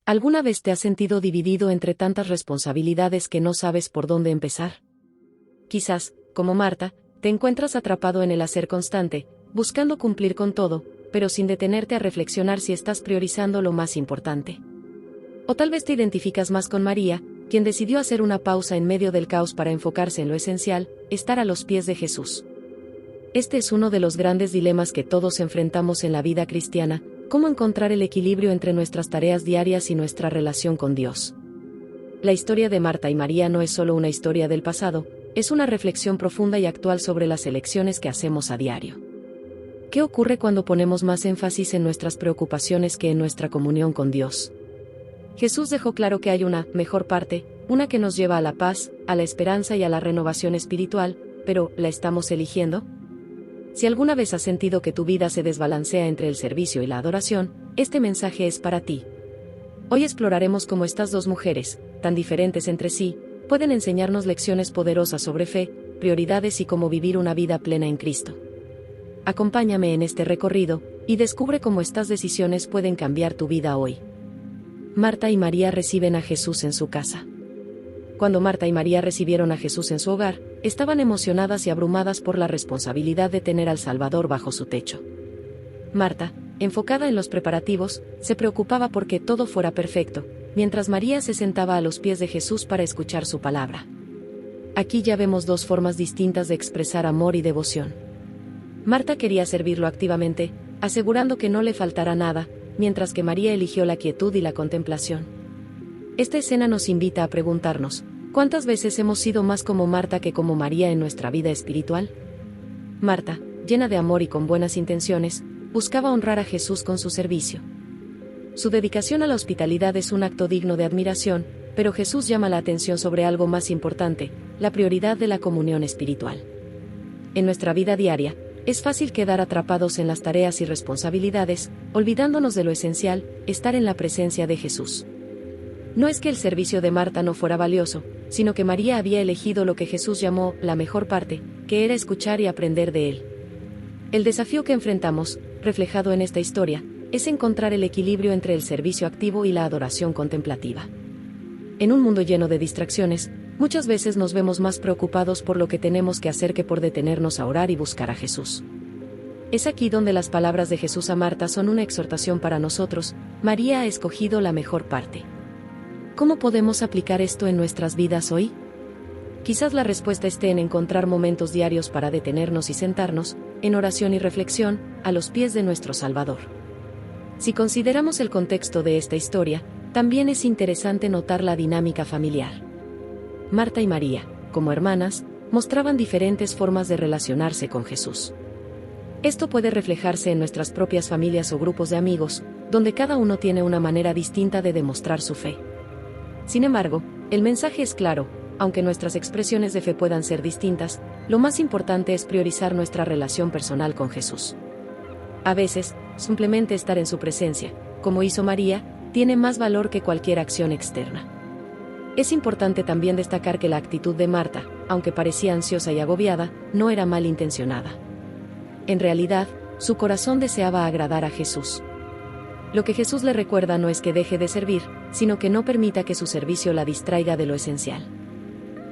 ¿Alguna vez te has sentido dividido entre tantas responsabilidades que no sabes por dónde empezar? Quizás, como Marta, te encuentras atrapado en el hacer constante, buscando cumplir con todo, pero sin detenerte a reflexionar si estás priorizando lo más importante. O tal vez te identificas más con María, quien decidió hacer una pausa en medio del caos para enfocarse en lo esencial, estar a los pies de Jesús. Este es uno de los grandes dilemas que todos enfrentamos en la vida cristiana: cómo encontrar el equilibrio entre nuestras tareas diarias y nuestra relación con Dios. La historia de Marta y María no es solo una historia del pasado, es una reflexión profunda y actual sobre las elecciones que hacemos a diario. ¿Qué ocurre cuando ponemos más énfasis en nuestras preocupaciones que en nuestra comunión con Dios? Jesús dejó claro que hay una mejor parte, una que nos lleva a la paz, a la esperanza y a la renovación espiritual, pero ¿la estamos eligiendo? Si alguna vez has sentido que tu vida se desbalancea entre el servicio y la adoración, este mensaje es para ti. Hoy exploraremos cómo estas dos mujeres, tan diferentes entre sí, pueden enseñarnos lecciones poderosas sobre fe, prioridades y cómo vivir una vida plena en Cristo. Acompáñame en este recorrido, y descubre cómo estas decisiones pueden cambiar tu vida hoy. Marta y María reciben a Jesús en su casa. Cuando Marta y María recibieron a Jesús en su hogar, estaban emocionadas y abrumadas por la responsabilidad de tener al Salvador bajo su techo. Marta, enfocada en los preparativos, se preocupaba porque todo fuera perfecto, mientras María se sentaba a los pies de Jesús para escuchar su palabra. Aquí ya vemos dos formas distintas de expresar amor y devoción. Marta quería servirlo activamente, asegurando que no le faltara nada, mientras que María eligió la quietud y la contemplación. Esta escena nos invita a preguntarnos: ¿cuántas veces hemos sido más como Marta que como María en nuestra vida espiritual? Marta, llena de amor y con buenas intenciones, buscaba honrar a Jesús con su servicio. Su dedicación a la hospitalidad es un acto digno de admiración, pero Jesús llama la atención sobre algo más importante: la prioridad de la comunión espiritual. En nuestra vida diaria, es fácil quedar atrapados en las tareas y responsabilidades, olvidándonos de lo esencial: estar en la presencia de Jesús. No es que el servicio de Marta no fuera valioso, sino que María había elegido lo que Jesús llamó la mejor parte, que era escuchar y aprender de él. El desafío que enfrentamos, reflejado en esta historia, es encontrar el equilibrio entre el servicio activo y la adoración contemplativa. En un mundo lleno de distracciones, muchas veces nos vemos más preocupados por lo que tenemos que hacer que por detenernos a orar y buscar a Jesús. Es aquí donde las palabras de Jesús a Marta son una exhortación para nosotros: María ha escogido la mejor parte. ¿Cómo podemos aplicar esto en nuestras vidas hoy? Quizás la respuesta esté en encontrar momentos diarios para detenernos y sentarnos, en oración y reflexión, a los pies de nuestro Salvador. Si consideramos el contexto de esta historia, también es interesante notar la dinámica familiar. Marta y María, como hermanas, mostraban diferentes formas de relacionarse con Jesús. Esto puede reflejarse en nuestras propias familias o grupos de amigos, donde cada uno tiene una manera distinta de demostrar su fe. Sin embargo, el mensaje es claro: aunque nuestras expresiones de fe puedan ser distintas, lo más importante es priorizar nuestra relación personal con Jesús. A veces, simplemente estar en su presencia, como hizo María, tiene más valor que cualquier acción externa. Es importante también destacar que la actitud de Marta, aunque parecía ansiosa y agobiada, no era malintencionada. En realidad, su corazón deseaba agradar a Jesús. Lo que Jesús le recuerda no es que deje de servir, sino que no permita que su servicio la distraiga de lo esencial.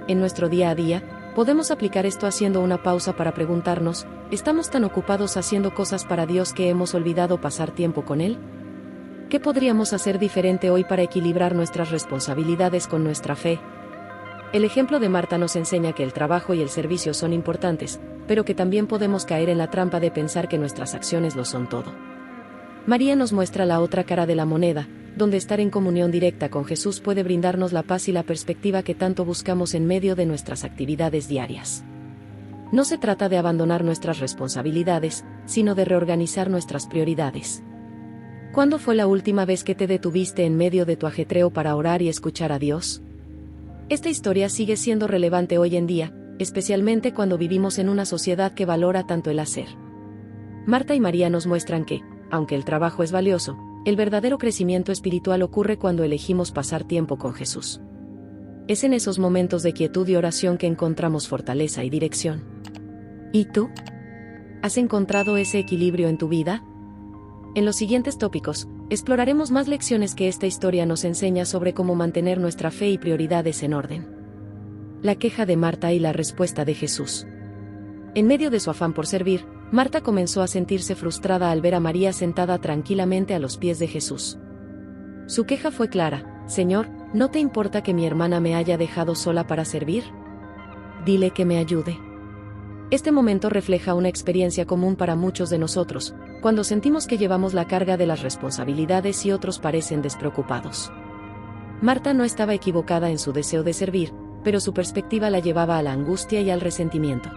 En nuestro día a día, podemos aplicar esto haciendo una pausa para preguntarnos: ¿estamos tan ocupados haciendo cosas para Dios que hemos olvidado pasar tiempo con Él? ¿Qué podríamos hacer diferente hoy para equilibrar nuestras responsabilidades con nuestra fe? El ejemplo de Marta nos enseña que el trabajo y el servicio son importantes, pero que también podemos caer en la trampa de pensar que nuestras acciones lo son todo. María nos muestra la otra cara de la moneda, donde estar en comunión directa con Jesús puede brindarnos la paz y la perspectiva que tanto buscamos en medio de nuestras actividades diarias. No se trata de abandonar nuestras responsabilidades, sino de reorganizar nuestras prioridades. ¿Cuándo fue la última vez que te detuviste en medio de tu ajetreo para orar y escuchar a Dios? Esta historia sigue siendo relevante hoy en día, especialmente cuando vivimos en una sociedad que valora tanto el hacer. Marta y María nos muestran que, aunque el trabajo es valioso, el verdadero crecimiento espiritual ocurre cuando elegimos pasar tiempo con Jesús. Es en esos momentos de quietud y oración que encontramos fortaleza y dirección. ¿Y tú? ¿Has encontrado ese equilibrio en tu vida? En los siguientes tópicos, exploraremos más lecciones que esta historia nos enseña sobre cómo mantener nuestra fe y prioridades en orden. La queja de Marta y la respuesta de Jesús. En medio de su afán por servir, Marta comenzó a sentirse frustrada al ver a María sentada tranquilamente a los pies de Jesús. Su queja fue clara: Señor, ¿no te importa que mi hermana me haya dejado sola para servir? Dile que me ayude. Este momento refleja una experiencia común para muchos de nosotros, cuando sentimos que llevamos la carga de las responsabilidades y otros parecen despreocupados. Marta no estaba equivocada en su deseo de servir, pero su perspectiva la llevaba a la angustia y al resentimiento.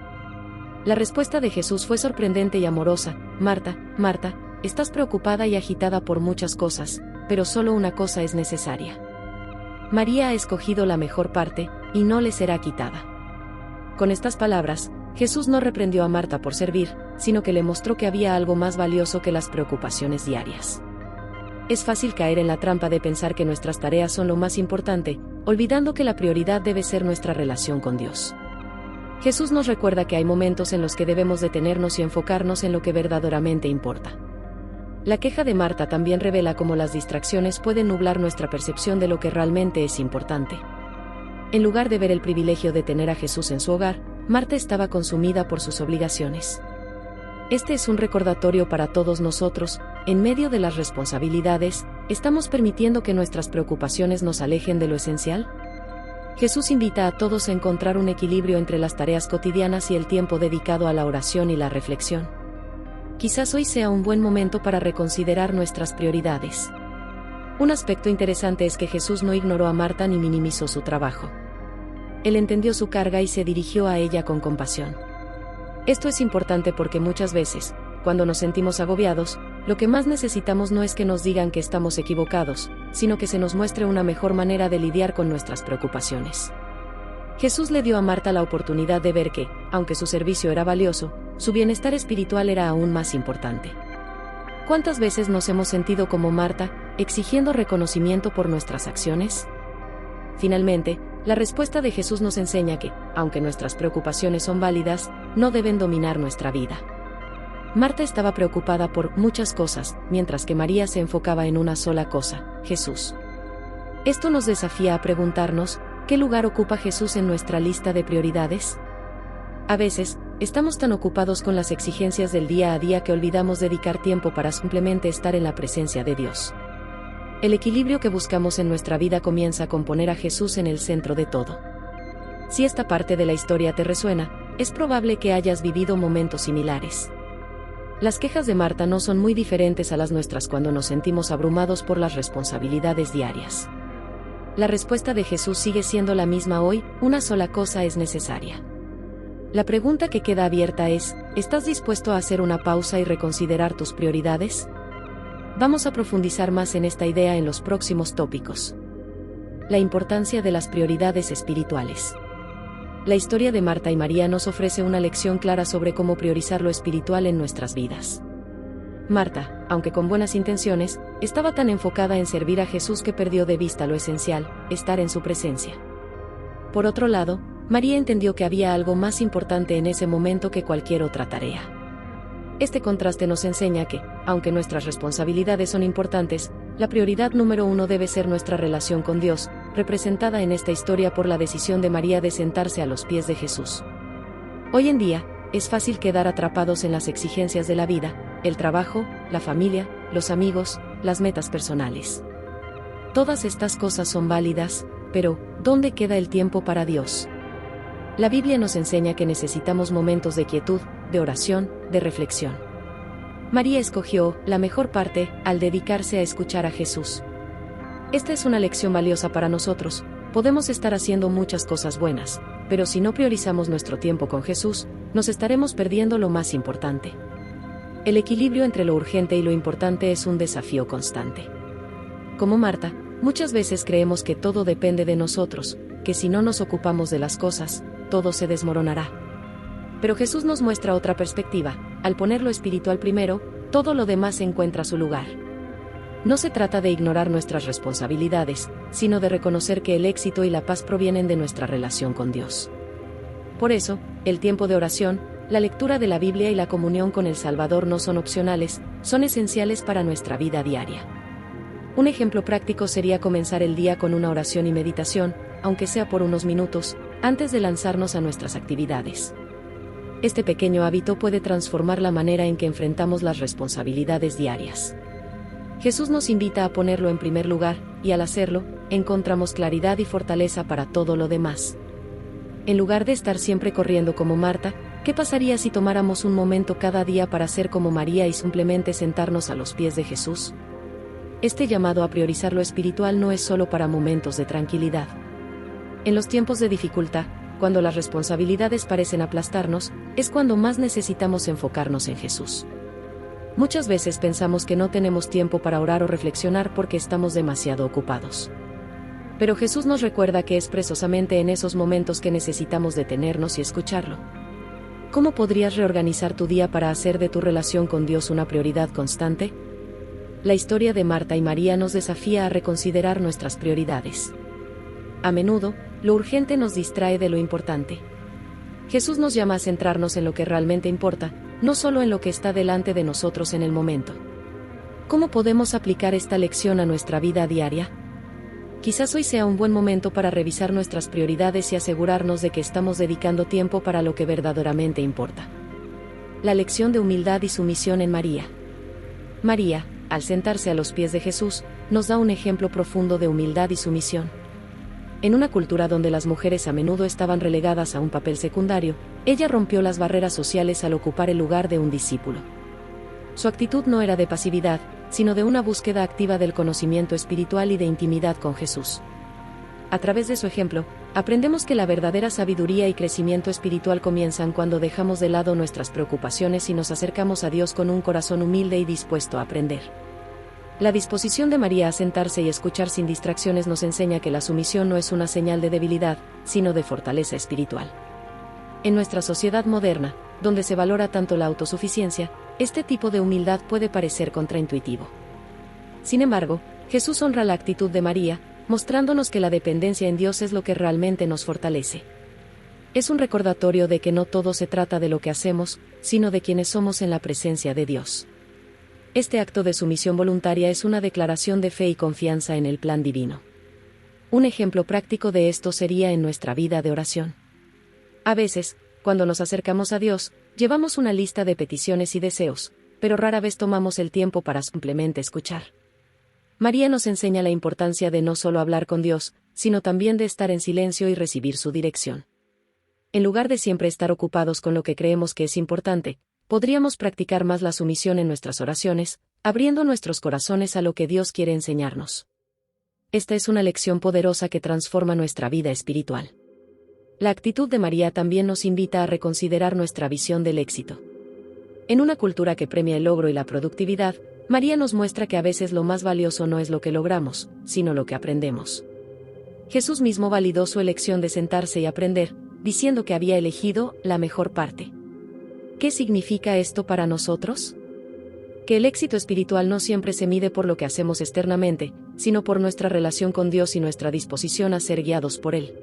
La respuesta de Jesús fue sorprendente y amorosa: Marta, Marta, estás preocupada y agitada por muchas cosas, pero solo una cosa es necesaria. María ha escogido la mejor parte, y no le será quitada. Con estas palabras, Jesús no reprendió a Marta por servir, sino que le mostró que había algo más valioso que las preocupaciones diarias. Es fácil caer en la trampa de pensar que nuestras tareas son lo más importante, olvidando que la prioridad debe ser nuestra relación con Dios. Jesús nos recuerda que hay momentos en los que debemos detenernos y enfocarnos en lo que verdaderamente importa. La queja de Marta también revela cómo las distracciones pueden nublar nuestra percepción de lo que realmente es importante. En lugar de ver el privilegio de tener a Jesús en su hogar, Marta estaba consumida por sus obligaciones. Este es un recordatorio para todos nosotros: en medio de las responsabilidades, ¿estamos permitiendo que nuestras preocupaciones nos alejen de lo esencial? Jesús invita a todos a encontrar un equilibrio entre las tareas cotidianas y el tiempo dedicado a la oración y la reflexión. Quizás hoy sea un buen momento para reconsiderar nuestras prioridades. Un aspecto interesante es que Jesús no ignoró a Marta ni minimizó su trabajo. Él entendió su carga y se dirigió a ella con compasión. Esto es importante porque muchas veces, cuando nos sentimos agobiados, lo que más necesitamos no es que nos digan que estamos equivocados, sino que se nos muestre una mejor manera de lidiar con nuestras preocupaciones. Jesús le dio a Marta la oportunidad de ver que, aunque su servicio era valioso, su bienestar espiritual era aún más importante. ¿Cuántas veces nos hemos sentido como Marta, exigiendo reconocimiento por nuestras acciones? Finalmente, la respuesta de Jesús nos enseña que, aunque nuestras preocupaciones son válidas, no deben dominar nuestra vida. Marta estaba preocupada por muchas cosas, mientras que María se enfocaba en una sola cosa: Jesús. Esto nos desafía a preguntarnos: ¿qué lugar ocupa Jesús en nuestra lista de prioridades? A veces, estamos tan ocupados con las exigencias del día a día que olvidamos dedicar tiempo para simplemente estar en la presencia de Dios. El equilibrio que buscamos en nuestra vida comienza con poner a Jesús en el centro de todo. Si esta parte de la historia te resuena, es probable que hayas vivido momentos similares. Las quejas de Marta no son muy diferentes a las nuestras cuando nos sentimos abrumados por las responsabilidades diarias. La respuesta de Jesús sigue siendo la misma hoy: una sola cosa es necesaria. La pregunta que queda abierta es: ¿estás dispuesto a hacer una pausa y reconsiderar tus prioridades? Vamos a profundizar más en esta idea en los próximos tópicos. La importancia de las prioridades espirituales. La historia de Marta y María nos ofrece una lección clara sobre cómo priorizar lo espiritual en nuestras vidas. Marta, aunque con buenas intenciones, estaba tan enfocada en servir a Jesús que perdió de vista lo esencial: estar en su presencia. Por otro lado, María entendió que había algo más importante en ese momento que cualquier otra tarea. Este contraste nos enseña que, aunque nuestras responsabilidades son importantes, la prioridad número uno debe ser nuestra relación con Dios, representada en esta historia por la decisión de María de sentarse a los pies de Jesús. Hoy en día, es fácil quedar atrapados en las exigencias de la vida: el trabajo, la familia, los amigos, las metas personales. Todas estas cosas son válidas, pero ¿dónde queda el tiempo para Dios? La Biblia nos enseña que necesitamos momentos de quietud, de oración, de reflexión. María escogió la mejor parte al dedicarse a escuchar a Jesús. Esta es una lección valiosa para nosotros. Podemos estar haciendo muchas cosas buenas, pero si no priorizamos nuestro tiempo con Jesús, nos estaremos perdiendo lo más importante. El equilibrio entre lo urgente y lo importante es un desafío constante. Como Marta, muchas veces creemos que todo depende de nosotros, que si no nos ocupamos de las cosas, todo se desmoronará. Pero Jesús nos muestra otra perspectiva: al poner lo espiritual primero, todo lo demás encuentra su lugar. No se trata de ignorar nuestras responsabilidades, sino de reconocer que el éxito y la paz provienen de nuestra relación con Dios. Por eso, el tiempo de oración, la lectura de la Biblia y la comunión con el Salvador no son opcionales, son esenciales para nuestra vida diaria. Un ejemplo práctico sería comenzar el día con una oración y meditación, aunque sea por unos minutos, antes de lanzarnos a nuestras actividades. Este pequeño hábito puede transformar la manera en que enfrentamos las responsabilidades diarias. Jesús nos invita a ponerlo en primer lugar, y al hacerlo, encontramos claridad y fortaleza para todo lo demás. En lugar de estar siempre corriendo como Marta, ¿qué pasaría si tomáramos un momento cada día para ser como María y simplemente sentarnos a los pies de Jesús? Este llamado a priorizar lo espiritual no es solo para momentos de tranquilidad. En los tiempos de dificultad, cuando las responsabilidades parecen aplastarnos, es cuando más necesitamos enfocarnos en Jesús. Muchas veces pensamos que no tenemos tiempo para orar o reflexionar porque estamos demasiado ocupados. Pero Jesús nos recuerda que es precisamente en esos momentos que necesitamos detenernos y escucharlo. ¿Cómo podrías reorganizar tu día para hacer de tu relación con Dios una prioridad constante? La historia de Marta y María nos desafía a reconsiderar nuestras prioridades. A menudo, lo urgente nos distrae de lo importante. Jesús nos llama a centrarnos en lo que realmente importa, no solo en lo que está delante de nosotros en el momento. ¿Cómo podemos aplicar esta lección a nuestra vida diaria? Quizás hoy sea un buen momento para revisar nuestras prioridades y asegurarnos de que estamos dedicando tiempo para lo que verdaderamente importa. La lección de humildad y sumisión en María. María, al sentarse a los pies de Jesús, nos da un ejemplo profundo de humildad y sumisión. En una cultura donde las mujeres a menudo estaban relegadas a un papel secundario, ella rompió las barreras sociales al ocupar el lugar de un discípulo. Su actitud no era de pasividad, sino de una búsqueda activa del conocimiento espiritual y de intimidad con Jesús. A través de su ejemplo, aprendemos que la verdadera sabiduría y crecimiento espiritual comienzan cuando dejamos de lado nuestras preocupaciones y nos acercamos a Dios con un corazón humilde y dispuesto a aprender. La disposición de María a sentarse y escuchar sin distracciones nos enseña que la sumisión no es una señal de debilidad, sino de fortaleza espiritual. En nuestra sociedad moderna, donde se valora tanto la autosuficiencia, este tipo de humildad puede parecer contraintuitivo. Sin embargo, Jesús honra la actitud de María, mostrándonos que la dependencia en Dios es lo que realmente nos fortalece. Es un recordatorio de que no todo se trata de lo que hacemos, sino de quienes somos en la presencia de Dios. Este acto de sumisión voluntaria es una declaración de fe y confianza en el plan divino. Un ejemplo práctico de esto sería en nuestra vida de oración. A veces, cuando nos acercamos a Dios, llevamos una lista de peticiones y deseos, pero rara vez tomamos el tiempo para simplemente escuchar. María nos enseña la importancia de no solo hablar con Dios, sino también de estar en silencio y recibir su dirección. En lugar de siempre estar ocupados con lo que creemos que es importante, podríamos practicar más la sumisión en nuestras oraciones, abriendo nuestros corazones a lo que Dios quiere enseñarnos. Esta es una lección poderosa que transforma nuestra vida espiritual. La actitud de María también nos invita a reconsiderar nuestra visión del éxito. En una cultura que premia el logro y la productividad, María nos muestra que a veces lo más valioso no es lo que logramos, sino lo que aprendemos. Jesús mismo validó su elección de sentarse y aprender, diciendo que había elegido la mejor parte. ¿Qué significa esto para nosotros? Que el éxito espiritual no siempre se mide por lo que hacemos externamente, sino por nuestra relación con Dios y nuestra disposición a ser guiados por Él.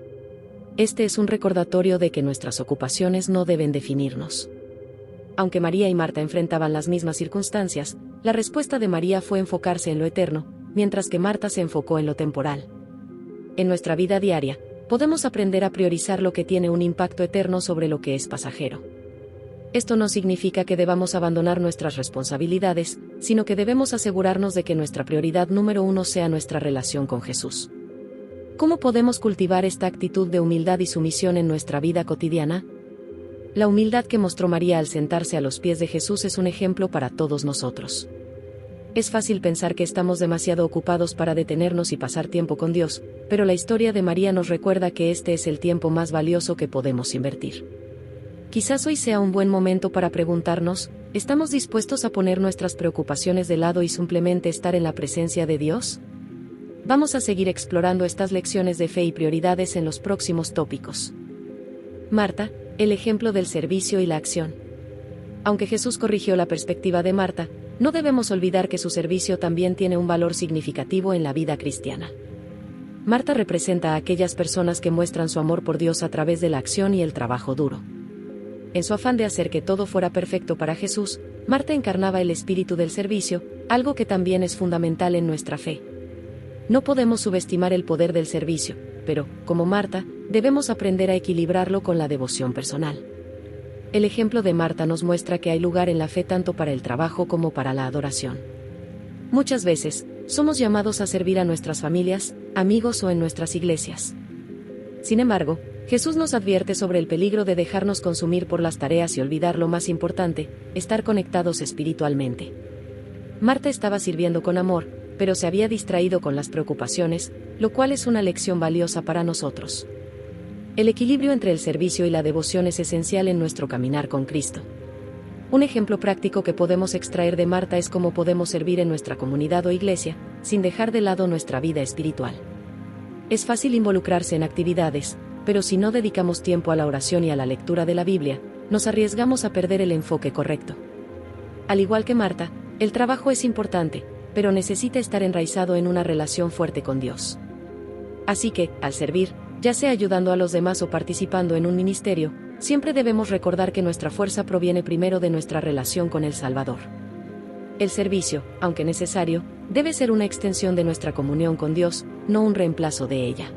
Este es un recordatorio de que nuestras ocupaciones no deben definirnos. Aunque María y Marta enfrentaban las mismas circunstancias, la respuesta de María fue enfocarse en lo eterno, mientras que Marta se enfocó en lo temporal. En nuestra vida diaria, podemos aprender a priorizar lo que tiene un impacto eterno sobre lo que es pasajero. Esto no significa que debamos abandonar nuestras responsabilidades, sino que debemos asegurarnos de que nuestra prioridad número uno sea nuestra relación con Jesús. ¿Cómo podemos cultivar esta actitud de humildad y sumisión en nuestra vida cotidiana? La humildad que mostró María al sentarse a los pies de Jesús es un ejemplo para todos nosotros. Es fácil pensar que estamos demasiado ocupados para detenernos y pasar tiempo con Dios, pero la historia de María nos recuerda que este es el tiempo más valioso que podemos invertir. Quizás hoy sea un buen momento para preguntarnos, ¿estamos dispuestos a poner nuestras preocupaciones de lado y simplemente estar en la presencia de Dios? Vamos a seguir explorando estas lecciones de fe y prioridades en los próximos tópicos. Marta, el ejemplo del servicio y la acción. Aunque Jesús corrigió la perspectiva de Marta, no debemos olvidar que su servicio también tiene un valor significativo en la vida cristiana. Marta representa a aquellas personas que muestran su amor por Dios a través de la acción y el trabajo duro. En su afán de hacer que todo fuera perfecto para Jesús, Marta encarnaba el espíritu del servicio, algo que también es fundamental en nuestra fe. No podemos subestimar el poder del servicio, pero, como Marta, debemos aprender a equilibrarlo con la devoción personal. El ejemplo de Marta nos muestra que hay lugar en la fe tanto para el trabajo como para la adoración. Muchas veces, somos llamados a servir a nuestras familias, amigos o en nuestras iglesias. Sin embargo, Jesús nos advierte sobre el peligro de dejarnos consumir por las tareas y olvidar lo más importante, estar conectados espiritualmente. Marta estaba sirviendo con amor, pero se había distraído con las preocupaciones, lo cual es una lección valiosa para nosotros. El equilibrio entre el servicio y la devoción es esencial en nuestro caminar con Cristo. Un ejemplo práctico que podemos extraer de Marta es cómo podemos servir en nuestra comunidad o iglesia, sin dejar de lado nuestra vida espiritual. Es fácil involucrarse en actividades, pero si no dedicamos tiempo a la oración y a la lectura de la Biblia, nos arriesgamos a perder el enfoque correcto. Al igual que Marta, el trabajo es importante, pero necesita estar enraizado en una relación fuerte con Dios. Así que, al servir, ya sea ayudando a los demás o participando en un ministerio, siempre debemos recordar que nuestra fuerza proviene primero de nuestra relación con el Salvador. El servicio, aunque necesario, debe ser una extensión de nuestra comunión con Dios, no un reemplazo de ella.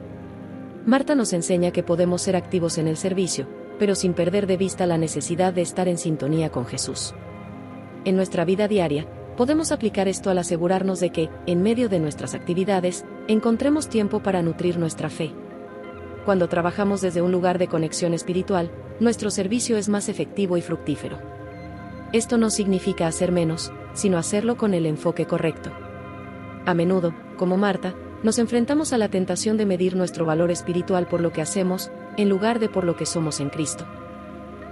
Marta nos enseña que podemos ser activos en el servicio, pero sin perder de vista la necesidad de estar en sintonía con Jesús. En nuestra vida diaria, podemos aplicar esto al asegurarnos de que, en medio de nuestras actividades, encontremos tiempo para nutrir nuestra fe. Cuando trabajamos desde un lugar de conexión espiritual, nuestro servicio es más efectivo y fructífero. Esto no significa hacer menos, sino hacerlo con el enfoque correcto. A menudo, como Marta, nos enfrentamos a la tentación de medir nuestro valor espiritual por lo que hacemos, en lugar de por lo que somos en Cristo.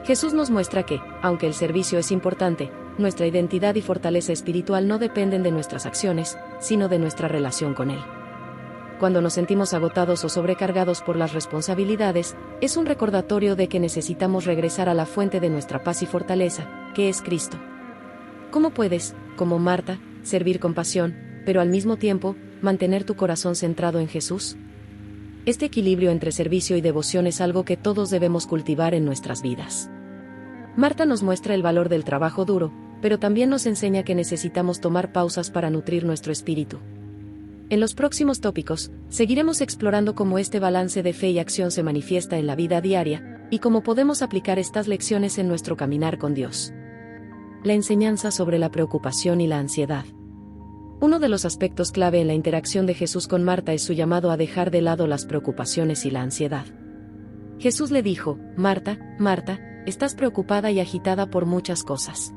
Jesús nos muestra que, aunque el servicio es importante, nuestra identidad y fortaleza espiritual no dependen de nuestras acciones, sino de nuestra relación con Él. Cuando nos sentimos agotados o sobrecargados por las responsabilidades, es un recordatorio de que necesitamos regresar a la fuente de nuestra paz y fortaleza, que es Cristo. ¿Cómo puedes, como Marta, servir con pasión, pero al mismo tiempo, mantener tu corazón centrado en Jesús? Este equilibrio entre servicio y devoción es algo que todos debemos cultivar en nuestras vidas. Marta nos muestra el valor del trabajo duro, pero también nos enseña que necesitamos tomar pausas para nutrir nuestro espíritu. En los próximos tópicos, seguiremos explorando cómo este balance de fe y acción se manifiesta en la vida diaria, y cómo podemos aplicar estas lecciones en nuestro caminar con Dios. La enseñanza sobre la preocupación y la ansiedad. Uno de los aspectos clave en la interacción de Jesús con Marta es su llamado a dejar de lado las preocupaciones y la ansiedad. Jesús le dijo: Marta, Marta, estás preocupada y agitada por muchas cosas.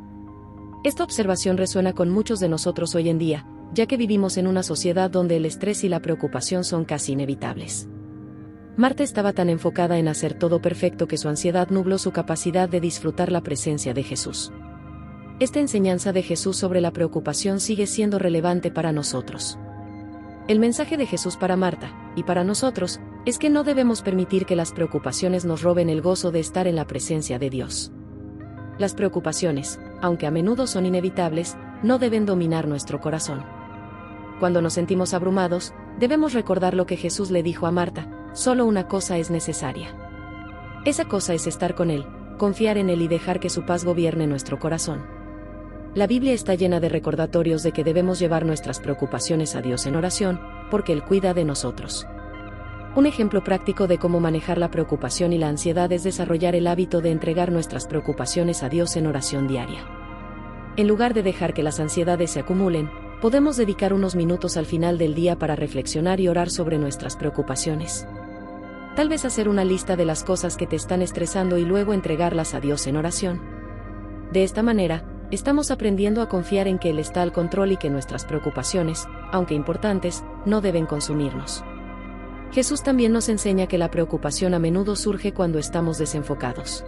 Esta observación resuena con muchos de nosotros hoy en día, ya que vivimos en una sociedad donde el estrés y la preocupación son casi inevitables. Marta estaba tan enfocada en hacer todo perfecto que su ansiedad nubló su capacidad de disfrutar la presencia de Jesús. Esta enseñanza de Jesús sobre la preocupación sigue siendo relevante para nosotros. El mensaje de Jesús para Marta, y para nosotros, es que no debemos permitir que las preocupaciones nos roben el gozo de estar en la presencia de Dios. Las preocupaciones, aunque a menudo son inevitables, no deben dominar nuestro corazón. Cuando nos sentimos abrumados, debemos recordar lo que Jesús le dijo a Marta: solo una cosa es necesaria. Esa cosa es estar con Él, confiar en Él y dejar que su paz gobierne nuestro corazón. La Biblia está llena de recordatorios de que debemos llevar nuestras preocupaciones a Dios en oración, porque Él cuida de nosotros. Un ejemplo práctico de cómo manejar la preocupación y la ansiedad es desarrollar el hábito de entregar nuestras preocupaciones a Dios en oración diaria. En lugar de dejar que las ansiedades se acumulen, podemos dedicar unos minutos al final del día para reflexionar y orar sobre nuestras preocupaciones. Tal vez hacer una lista de las cosas que te están estresando y luego entregarlas a Dios en oración. De esta manera, estamos aprendiendo a confiar en que Él está al control y que nuestras preocupaciones, aunque importantes, no deben consumirnos. Jesús también nos enseña que la preocupación a menudo surge cuando estamos desenfocados.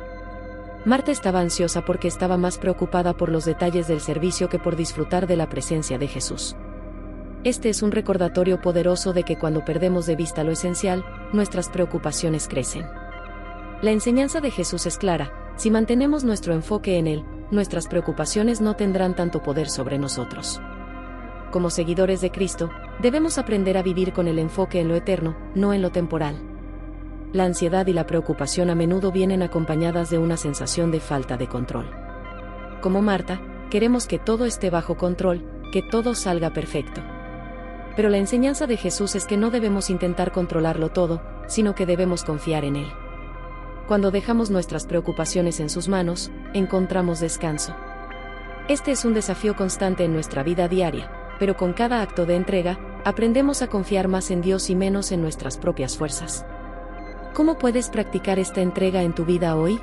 Marta estaba ansiosa porque estaba más preocupada por los detalles del servicio que por disfrutar de la presencia de Jesús. Este es un recordatorio poderoso de que cuando perdemos de vista lo esencial, nuestras preocupaciones crecen. La enseñanza de Jesús es clara: si mantenemos nuestro enfoque en Él, nuestras preocupaciones no tendrán tanto poder sobre nosotros. Como seguidores de Cristo, debemos aprender a vivir con el enfoque en lo eterno, no en lo temporal. la ansiedad y la preocupación a menudo vienen acompañadas de una sensación de falta de control. Como Marta, queremos que todo esté bajo control, que todo salga perfecto. Pero la enseñanza de Jesús es que no debemos intentar controlarlo todo, sino que debemos confiar en Él. Cuando dejamos nuestras preocupaciones en sus manos, encontramos descanso. Este es un desafío constante en nuestra vida diaria, pero con cada acto de entrega, aprendemos a confiar más en Dios y menos en nuestras propias fuerzas. ¿Cómo puedes practicar esta entrega en tu vida hoy?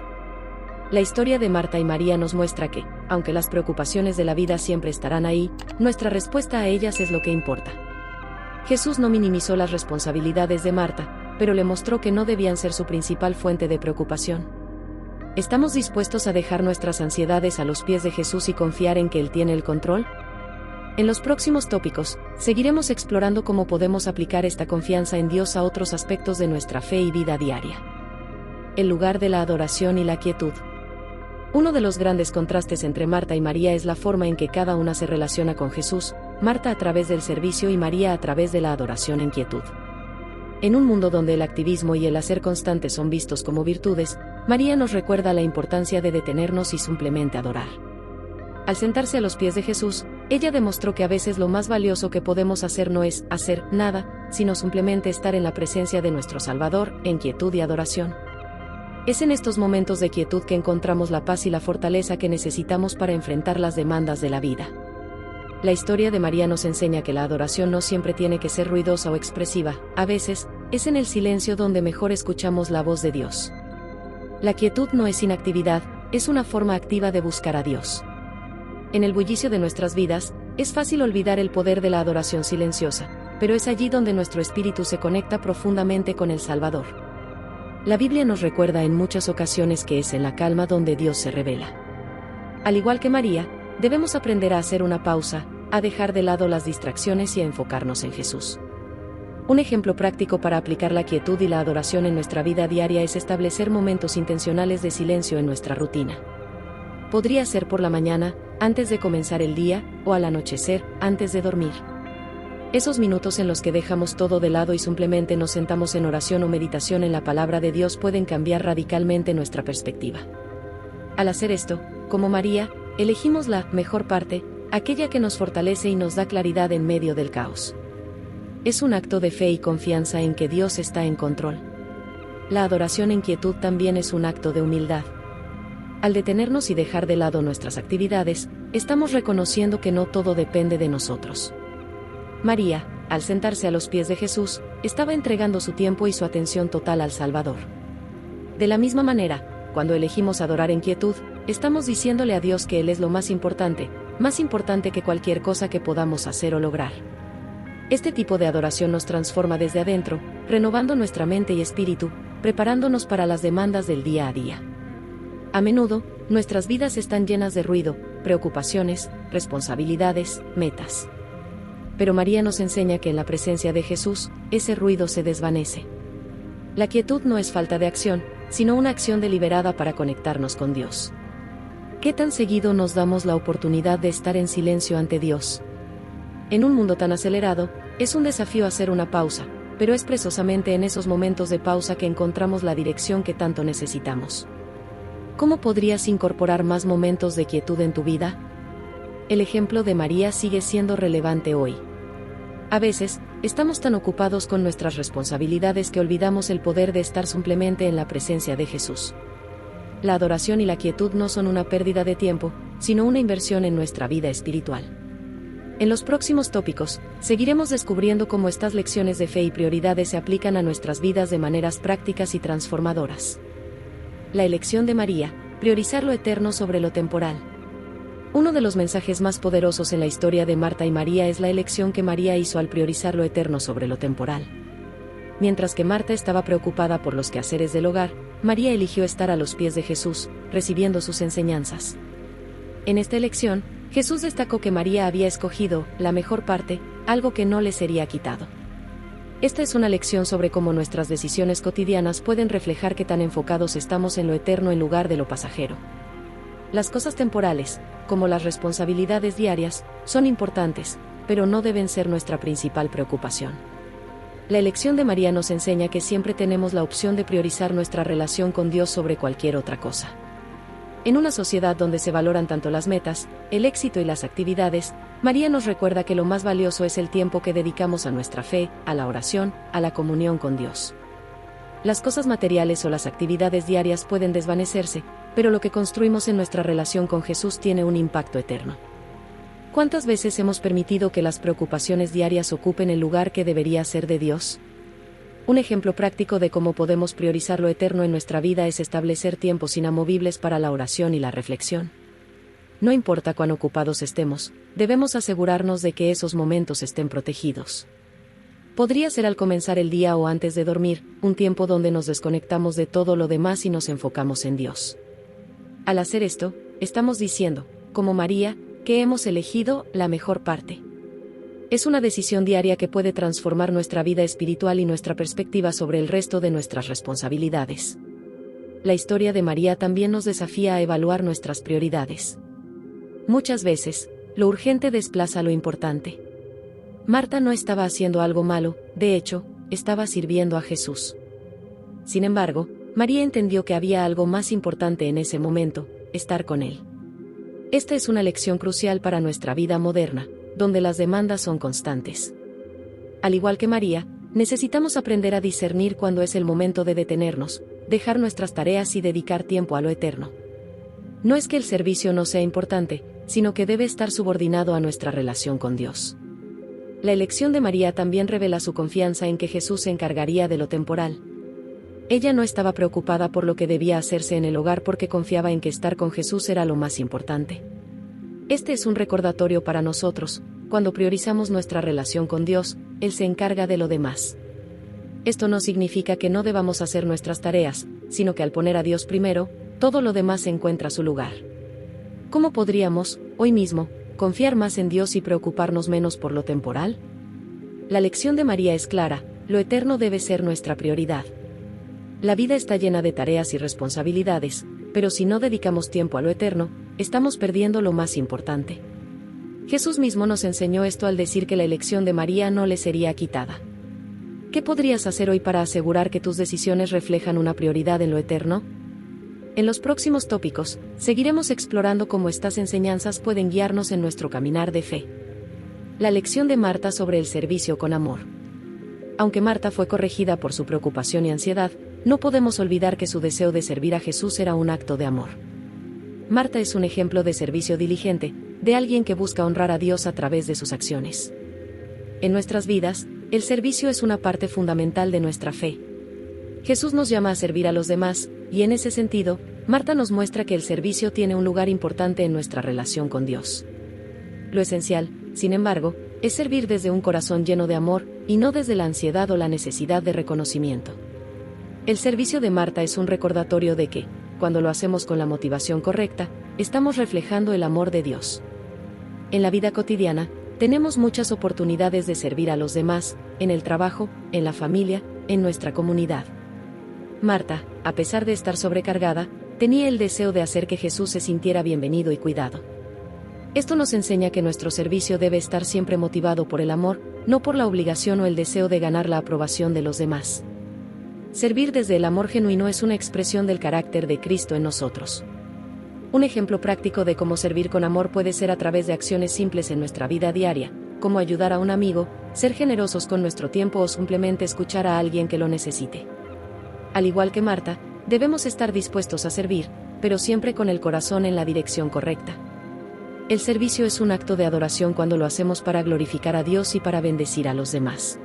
La historia de Marta y María nos muestra que, aunque las preocupaciones de la vida siempre estarán ahí, nuestra respuesta a ellas es lo que importa. Jesús no minimizó las responsabilidades de Marta, pero le mostró que no debían ser su principal fuente de preocupación. ¿Estamos dispuestos a dejar nuestras ansiedades a los pies de Jesús y confiar en que Él tiene el control? En los próximos tópicos, seguiremos explorando cómo podemos aplicar esta confianza en Dios a otros aspectos de nuestra fe y vida diaria. El lugar de la adoración y la quietud. Uno de los grandes contrastes entre Marta y María es la forma en que cada una se relaciona con Jesús, Marta a través del servicio y María a través de la adoración en quietud. En un mundo donde el activismo y el hacer constante son vistos como virtudes, María nos recuerda la importancia de detenernos y simplemente adorar. Al sentarse a los pies de Jesús, ella demostró que a veces lo más valioso que podemos hacer no es hacer nada, sino simplemente estar en la presencia de nuestro Salvador, en quietud y adoración. Es en estos momentos de quietud que encontramos la paz y la fortaleza que necesitamos para enfrentar las demandas de la vida. La historia de María nos enseña que la adoración no siempre tiene que ser ruidosa o expresiva, a veces, es en el silencio donde mejor escuchamos la voz de Dios. La quietud no es inactividad, es una forma activa de buscar a Dios. En el bullicio de nuestras vidas, es fácil olvidar el poder de la adoración silenciosa, pero es allí donde nuestro espíritu se conecta profundamente con el Salvador. La Biblia nos recuerda en muchas ocasiones que es en la calma donde Dios se revela. Al igual que María, debemos aprender a hacer una pausa, a dejar de lado las distracciones y a enfocarnos en Jesús. Un ejemplo práctico para aplicar la quietud y la adoración en nuestra vida diaria es establecer momentos intencionales de silencio en nuestra rutina. Podría ser por la mañana, antes de comenzar el día, o al anochecer, antes de dormir. Esos minutos en los que dejamos todo de lado y simplemente nos sentamos en oración o meditación en la palabra de Dios pueden cambiar radicalmente nuestra perspectiva. Al hacer esto, como María, elegimos la mejor parte, aquella que nos fortalece y nos da claridad en medio del caos. Es un acto de fe y confianza en que Dios está en control. La adoración en quietud también es un acto de humildad. Al detenernos y dejar de lado nuestras actividades, estamos reconociendo que no todo depende de nosotros. María, al sentarse a los pies de Jesús, estaba entregando su tiempo y su atención total al Salvador. De la misma manera, cuando elegimos adorar en quietud, estamos diciéndole a Dios que Él es lo más importante que cualquier cosa que podamos hacer o lograr. Este tipo de adoración nos transforma desde adentro, renovando nuestra mente y espíritu, preparándonos para las demandas del día a día. A menudo, nuestras vidas están llenas de ruido, preocupaciones, responsabilidades, metas. Pero María nos enseña que en la presencia de Jesús, ese ruido se desvanece. La quietud no es falta de acción, sino una acción deliberada para conectarnos con Dios. ¿Qué tan seguido nos damos la oportunidad de estar en silencio ante Dios? En un mundo tan acelerado, es un desafío hacer una pausa, pero es precisamente en esos momentos de pausa que encontramos la dirección que tanto necesitamos. ¿Cómo podrías incorporar más momentos de quietud en tu vida? El ejemplo de María sigue siendo relevante hoy. A veces, estamos tan ocupados con nuestras responsabilidades que olvidamos el poder de estar simplemente en la presencia de Jesús. La adoración y la quietud no son una pérdida de tiempo, sino una inversión en nuestra vida espiritual. En los próximos tópicos, seguiremos descubriendo cómo estas lecciones de fe y prioridades se aplican a nuestras vidas de maneras prácticas y transformadoras. La elección de María, priorizar lo eterno sobre lo temporal. Uno de los mensajes más poderosos en la historia de Marta y María es la elección que María hizo al priorizar lo eterno sobre lo temporal. Mientras que Marta estaba preocupada por los quehaceres del hogar, María eligió estar a los pies de Jesús, recibiendo sus enseñanzas. En esta elección, Jesús destacó que María había escogido la mejor parte, algo que no le sería quitado. Esta es una lección sobre cómo nuestras decisiones cotidianas pueden reflejar qué tan enfocados estamos en lo eterno en lugar de lo pasajero. Las cosas temporales, como las responsabilidades diarias, son importantes, pero no deben ser nuestra principal preocupación. La elección de María nos enseña que siempre tenemos la opción de priorizar nuestra relación con Dios sobre cualquier otra cosa. En una sociedad donde se valoran tanto las metas, el éxito y las actividades, María nos recuerda que lo más valioso es el tiempo que dedicamos a nuestra fe, a la oración, a la comunión con Dios. Las cosas materiales o las actividades diarias pueden desvanecerse, pero lo que construimos en nuestra relación con Jesús tiene un impacto eterno. ¿Cuántas veces hemos permitido que las preocupaciones diarias ocupen el lugar que debería ser de Dios? Un ejemplo práctico de cómo podemos priorizar lo eterno en nuestra vida es establecer tiempos inamovibles para la oración y la reflexión. No importa cuán ocupados estemos, debemos asegurarnos de que esos momentos estén protegidos. Podría ser al comenzar el día o antes de dormir, un tiempo donde nos desconectamos de todo lo demás y nos enfocamos en Dios. Al hacer esto, estamos diciendo, como María, que hemos elegido la mejor parte. Es una decisión diaria que puede transformar nuestra vida espiritual y nuestra perspectiva sobre el resto de nuestras responsabilidades. La historia de María también nos desafía a evaluar nuestras prioridades. Muchas veces, lo urgente desplaza lo importante. Marta no estaba haciendo algo malo, de hecho, estaba sirviendo a Jesús. Sin embargo, María entendió que había algo más importante en ese momento, estar con Él. Esta es una lección crucial para nuestra vida moderna, donde las demandas son constantes. Al igual que María, necesitamos aprender a discernir cuándo es el momento de detenernos, dejar nuestras tareas y dedicar tiempo a lo eterno. No es que el servicio no sea importante, sino que debe estar subordinado a nuestra relación con Dios. La elección de María también revela su confianza en que Jesús se encargaría de lo temporal. Ella no estaba preocupada por lo que debía hacerse en el hogar porque confiaba en que estar con Jesús era lo más importante. Este es un recordatorio para nosotros: cuando priorizamos nuestra relación con Dios, Él se encarga de lo demás. Esto no significa que no debamos hacer nuestras tareas, sino que al poner a Dios primero, todo lo demás encuentra su lugar. ¿Cómo podríamos, hoy mismo, confiar más en Dios y preocuparnos menos por lo temporal? La lección de María es clara: lo eterno debe ser nuestra prioridad. La vida está llena de tareas y responsabilidades, pero si no dedicamos tiempo a lo eterno, estamos perdiendo lo más importante. Jesús mismo nos enseñó esto al decir que la elección de María no le sería quitada. ¿Qué podrías hacer hoy para asegurar que tus decisiones reflejan una prioridad en lo eterno? En los próximos tópicos, seguiremos explorando cómo estas enseñanzas pueden guiarnos en nuestro caminar de fe. La lección de Marta sobre el servicio con amor. Aunque Marta fue corregida por su preocupación y ansiedad, no podemos olvidar que su deseo de servir a Jesús era un acto de amor. Marta es un ejemplo de servicio diligente, de alguien que busca honrar a Dios a través de sus acciones. En nuestras vidas, el servicio es una parte fundamental de nuestra fe. Jesús nos llama a servir a los demás, y en ese sentido, Marta nos muestra que el servicio tiene un lugar importante en nuestra relación con Dios. Lo esencial, sin embargo, es servir desde un corazón lleno de amor, y no desde la ansiedad o la necesidad de reconocimiento. El servicio de Marta es un recordatorio de que, cuando lo hacemos con la motivación correcta, estamos reflejando el amor de Dios. En la vida cotidiana, tenemos muchas oportunidades de servir a los demás, en el trabajo, en la familia, en nuestra comunidad. Marta, a pesar de estar sobrecargada, tenía el deseo de hacer que Jesús se sintiera bienvenido y cuidado. Esto nos enseña que nuestro servicio debe estar siempre motivado por el amor, no por la obligación o el deseo de ganar la aprobación de los demás. Servir desde el amor genuino es una expresión del carácter de Cristo en nosotros. Un ejemplo práctico de cómo servir con amor puede ser a través de acciones simples en nuestra vida diaria, como ayudar a un amigo, ser generosos con nuestro tiempo o simplemente escuchar a alguien que lo necesite. Al igual que Marta, debemos estar dispuestos a servir, pero siempre con el corazón en la dirección correcta. El servicio es un acto de adoración cuando lo hacemos para glorificar a Dios y para bendecir a los demás.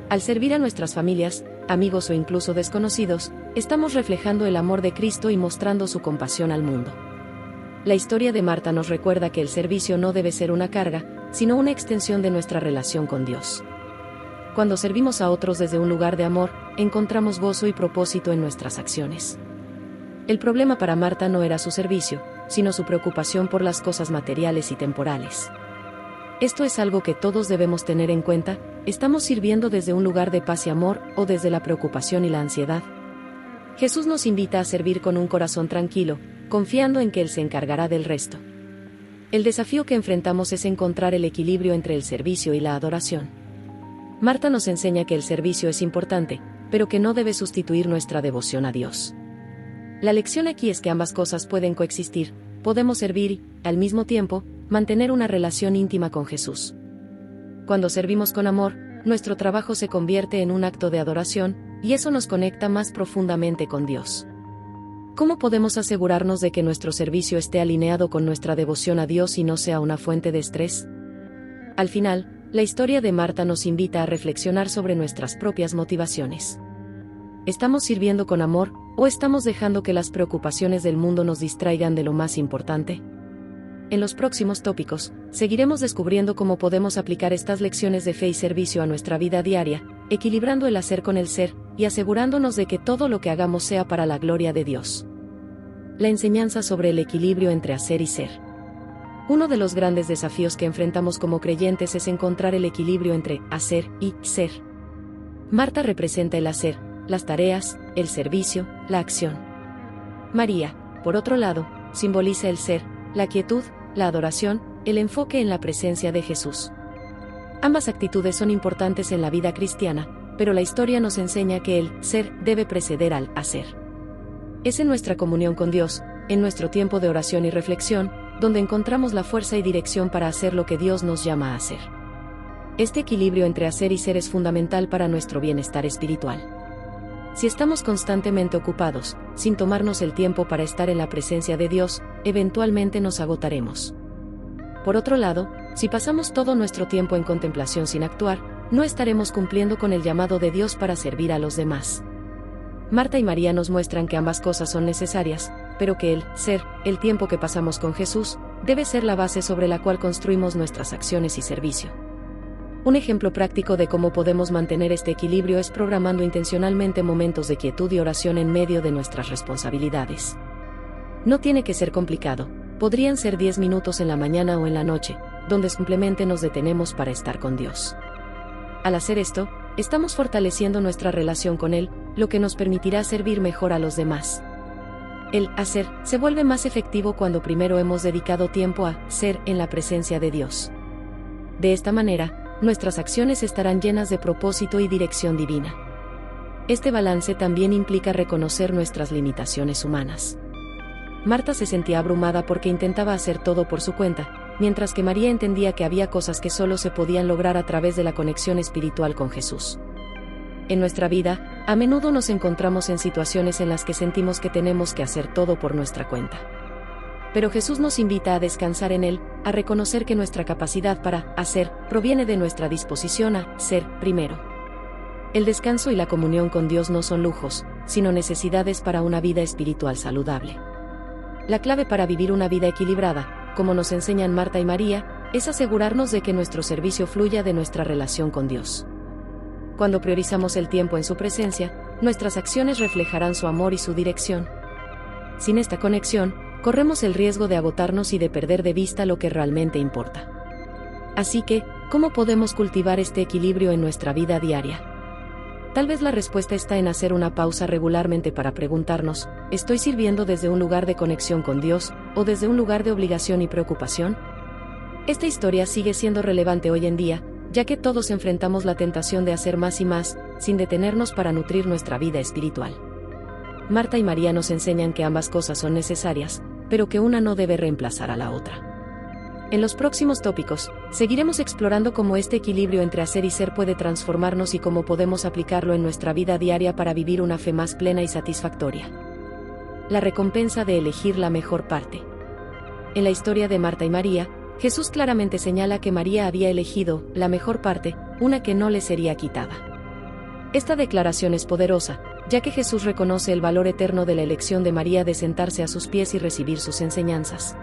Al servir a nuestras familias, amigos o incluso desconocidos, estamos reflejando el amor de Cristo y mostrando su compasión al mundo. La historia de Marta nos recuerda que el servicio no debe ser una carga, sino una extensión de nuestra relación con Dios. Cuando servimos a otros desde un lugar de amor, encontramos gozo y propósito en nuestras acciones. El problema para Marta no era su servicio, sino su preocupación por las cosas materiales y temporales. Esto es algo que todos debemos tener en cuenta: ¿estamos sirviendo desde un lugar de paz y amor, o desde la preocupación y la ansiedad? Jesús nos invita a servir con un corazón tranquilo, confiando en que Él se encargará del resto. El desafío que enfrentamos es encontrar el equilibrio entre el servicio y la adoración. Marta nos enseña que el servicio es importante, pero que no debe sustituir nuestra devoción a Dios. La lección aquí es que ambas cosas pueden coexistir, podemos servir y, al mismo tiempo, mantener una relación íntima con Jesús. Cuando servimos con amor, nuestro trabajo se convierte en un acto de adoración, y eso nos conecta más profundamente con Dios. ¿Cómo podemos asegurarnos de que nuestro servicio esté alineado con nuestra devoción a Dios y no sea una fuente de estrés? Al final, la historia de Marta nos invita a reflexionar sobre nuestras propias motivaciones. ¿Estamos sirviendo con amor, o estamos dejando que las preocupaciones del mundo nos distraigan de lo más importante? En los próximos tópicos, seguiremos descubriendo cómo podemos aplicar estas lecciones de fe y servicio a nuestra vida diaria, equilibrando el hacer con el ser, y asegurándonos de que todo lo que hagamos sea para la gloria de Dios. La enseñanza sobre el equilibrio entre hacer y ser. Uno de los grandes desafíos que enfrentamos como creyentes es encontrar el equilibrio entre hacer y ser. Marta representa el hacer, las tareas, el servicio, la acción. María, por otro lado, simboliza el ser, la quietud, la adoración, el enfoque en la presencia de Jesús. Ambas actitudes son importantes en la vida cristiana, pero la historia nos enseña que el ser debe preceder al hacer. Es en nuestra comunión con Dios, en nuestro tiempo de oración y reflexión, donde encontramos la fuerza y dirección para hacer lo que Dios nos llama a hacer. Este equilibrio entre hacer y ser es fundamental para nuestro bienestar espiritual. Si estamos constantemente ocupados, sin tomarnos el tiempo para estar en la presencia de Dios, eventualmente nos agotaremos. Por otro lado, si pasamos todo nuestro tiempo en contemplación sin actuar, no estaremos cumpliendo con el llamado de Dios para servir a los demás. Marta y María nos muestran que ambas cosas son necesarias, pero que el ser, el tiempo que pasamos con Jesús, debe ser la base sobre la cual construimos nuestras acciones y servicio. Un ejemplo práctico de cómo podemos mantener este equilibrio es programando intencionalmente momentos de quietud y oración en medio de nuestras responsabilidades. No tiene que ser complicado, podrían ser 10 minutos en la mañana o en la noche, donde simplemente nos detenemos para estar con Dios. Al hacer esto, estamos fortaleciendo nuestra relación con Él, lo que nos permitirá servir mejor a los demás. El hacer se vuelve más efectivo cuando primero hemos dedicado tiempo a ser en la presencia de Dios. De esta manera, nuestras acciones estarán llenas de propósito y dirección divina. Este balance también implica reconocer nuestras limitaciones humanas. Marta se sentía abrumada porque intentaba hacer todo por su cuenta, mientras que María entendía que había cosas que solo se podían lograr a través de la conexión espiritual con Jesús. En nuestra vida, a menudo nos encontramos en situaciones en las que sentimos que tenemos que hacer todo por nuestra cuenta. Pero Jesús nos invita a descansar en Él, a reconocer que nuestra capacidad para hacer proviene de nuestra disposición a ser primero. El descanso y la comunión con Dios no son lujos, sino necesidades para una vida espiritual saludable. La clave para vivir una vida equilibrada, como nos enseñan Marta y María, es asegurarnos de que nuestro servicio fluya de nuestra relación con Dios. Cuando priorizamos el tiempo en su presencia, nuestras acciones reflejarán su amor y su dirección. Sin esta conexión, corremos el riesgo de agotarnos y de perder de vista lo que realmente importa. Así que, ¿cómo podemos cultivar este equilibrio en nuestra vida diaria? Tal vez la respuesta está en hacer una pausa regularmente para preguntarnos, ¿estoy sirviendo desde un lugar de conexión con Dios, o desde un lugar de obligación y preocupación? Esta historia sigue siendo relevante hoy en día, ya que todos enfrentamos la tentación de hacer más y más, sin detenernos para nutrir nuestra vida espiritual. Marta y María nos enseñan que ambas cosas son necesarias, pero que una no debe reemplazar a la otra. En los próximos tópicos, seguiremos explorando cómo este equilibrio entre hacer y ser puede transformarnos y cómo podemos aplicarlo en nuestra vida diaria para vivir una fe más plena y satisfactoria. La recompensa de elegir la mejor parte. En la historia de Marta y María, Jesús claramente señala que María había elegido la mejor parte, una que no le sería quitada. Esta declaración es poderosa, ya que Jesús reconoce el valor eterno de la elección de María de sentarse a sus pies y recibir sus enseñanzas.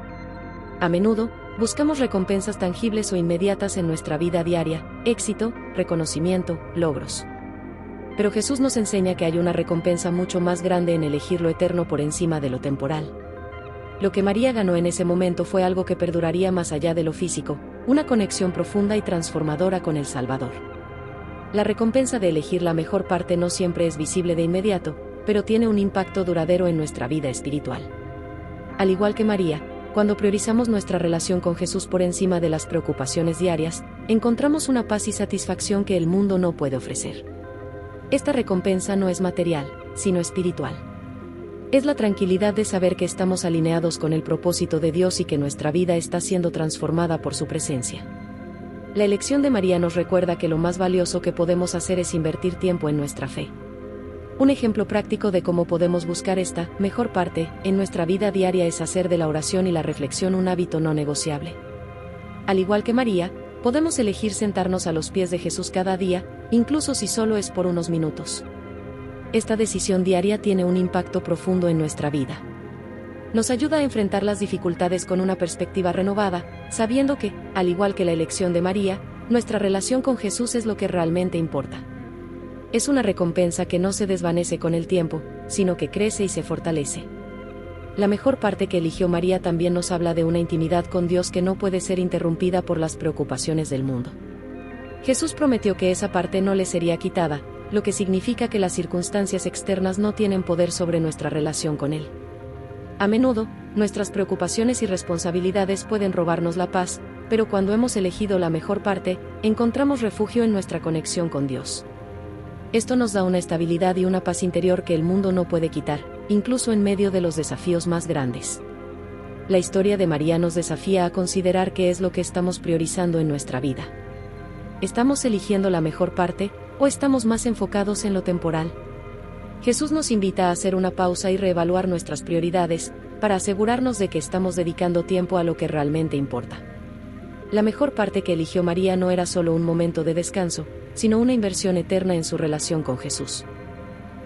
A menudo, buscamos recompensas tangibles o inmediatas en nuestra vida diaria, éxito, reconocimiento, logros. Pero Jesús nos enseña que hay una recompensa mucho más grande en elegir lo eterno por encima de lo temporal. Lo que María ganó en ese momento fue algo que perduraría más allá de lo físico, una conexión profunda y transformadora con el Salvador. La recompensa de elegir la mejor parte no siempre es visible de inmediato, pero tiene un impacto duradero en nuestra vida espiritual. Al igual que María, Cuando priorizamos nuestra relación con Jesús por encima de las preocupaciones diarias, encontramos una paz y satisfacción que el mundo no puede ofrecer. Esta recompensa no es material, sino espiritual. Es la tranquilidad de saber que estamos alineados con el propósito de Dios y que nuestra vida está siendo transformada por su presencia. La elección de María nos recuerda que lo más valioso que podemos hacer es invertir tiempo en nuestra fe. Un ejemplo práctico de cómo podemos buscar esta mejor parte en nuestra vida diaria es hacer de la oración y la reflexión un hábito no negociable. Al igual que María, podemos elegir sentarnos a los pies de Jesús cada día, incluso si solo es por unos minutos. Esta decisión diaria tiene un impacto profundo en nuestra vida. Nos ayuda a enfrentar las dificultades con una perspectiva renovada, sabiendo que, al igual que la elección de María, nuestra relación con Jesús es lo que realmente importa. Es una recompensa que no se desvanece con el tiempo, sino que crece y se fortalece. La mejor parte que eligió María también nos habla de una intimidad con Dios que no puede ser interrumpida por las preocupaciones del mundo. Jesús prometió que esa parte no le sería quitada, lo que significa que las circunstancias externas no tienen poder sobre nuestra relación con Él. A menudo, nuestras preocupaciones y responsabilidades pueden robarnos la paz, pero cuando hemos elegido la mejor parte, encontramos refugio en nuestra conexión con Dios. Esto nos da una estabilidad y una paz interior que el mundo no puede quitar, incluso en medio de los desafíos más grandes. La historia de María nos desafía a considerar qué es lo que estamos priorizando en nuestra vida. ¿Estamos eligiendo la mejor parte, o estamos más enfocados en lo temporal? Jesús nos invita a hacer una pausa y reevaluar nuestras prioridades, para asegurarnos de que estamos dedicando tiempo a lo que realmente importa. La mejor parte que eligió María no era solo un momento de descanso, sino una inversión eterna en su relación con Jesús.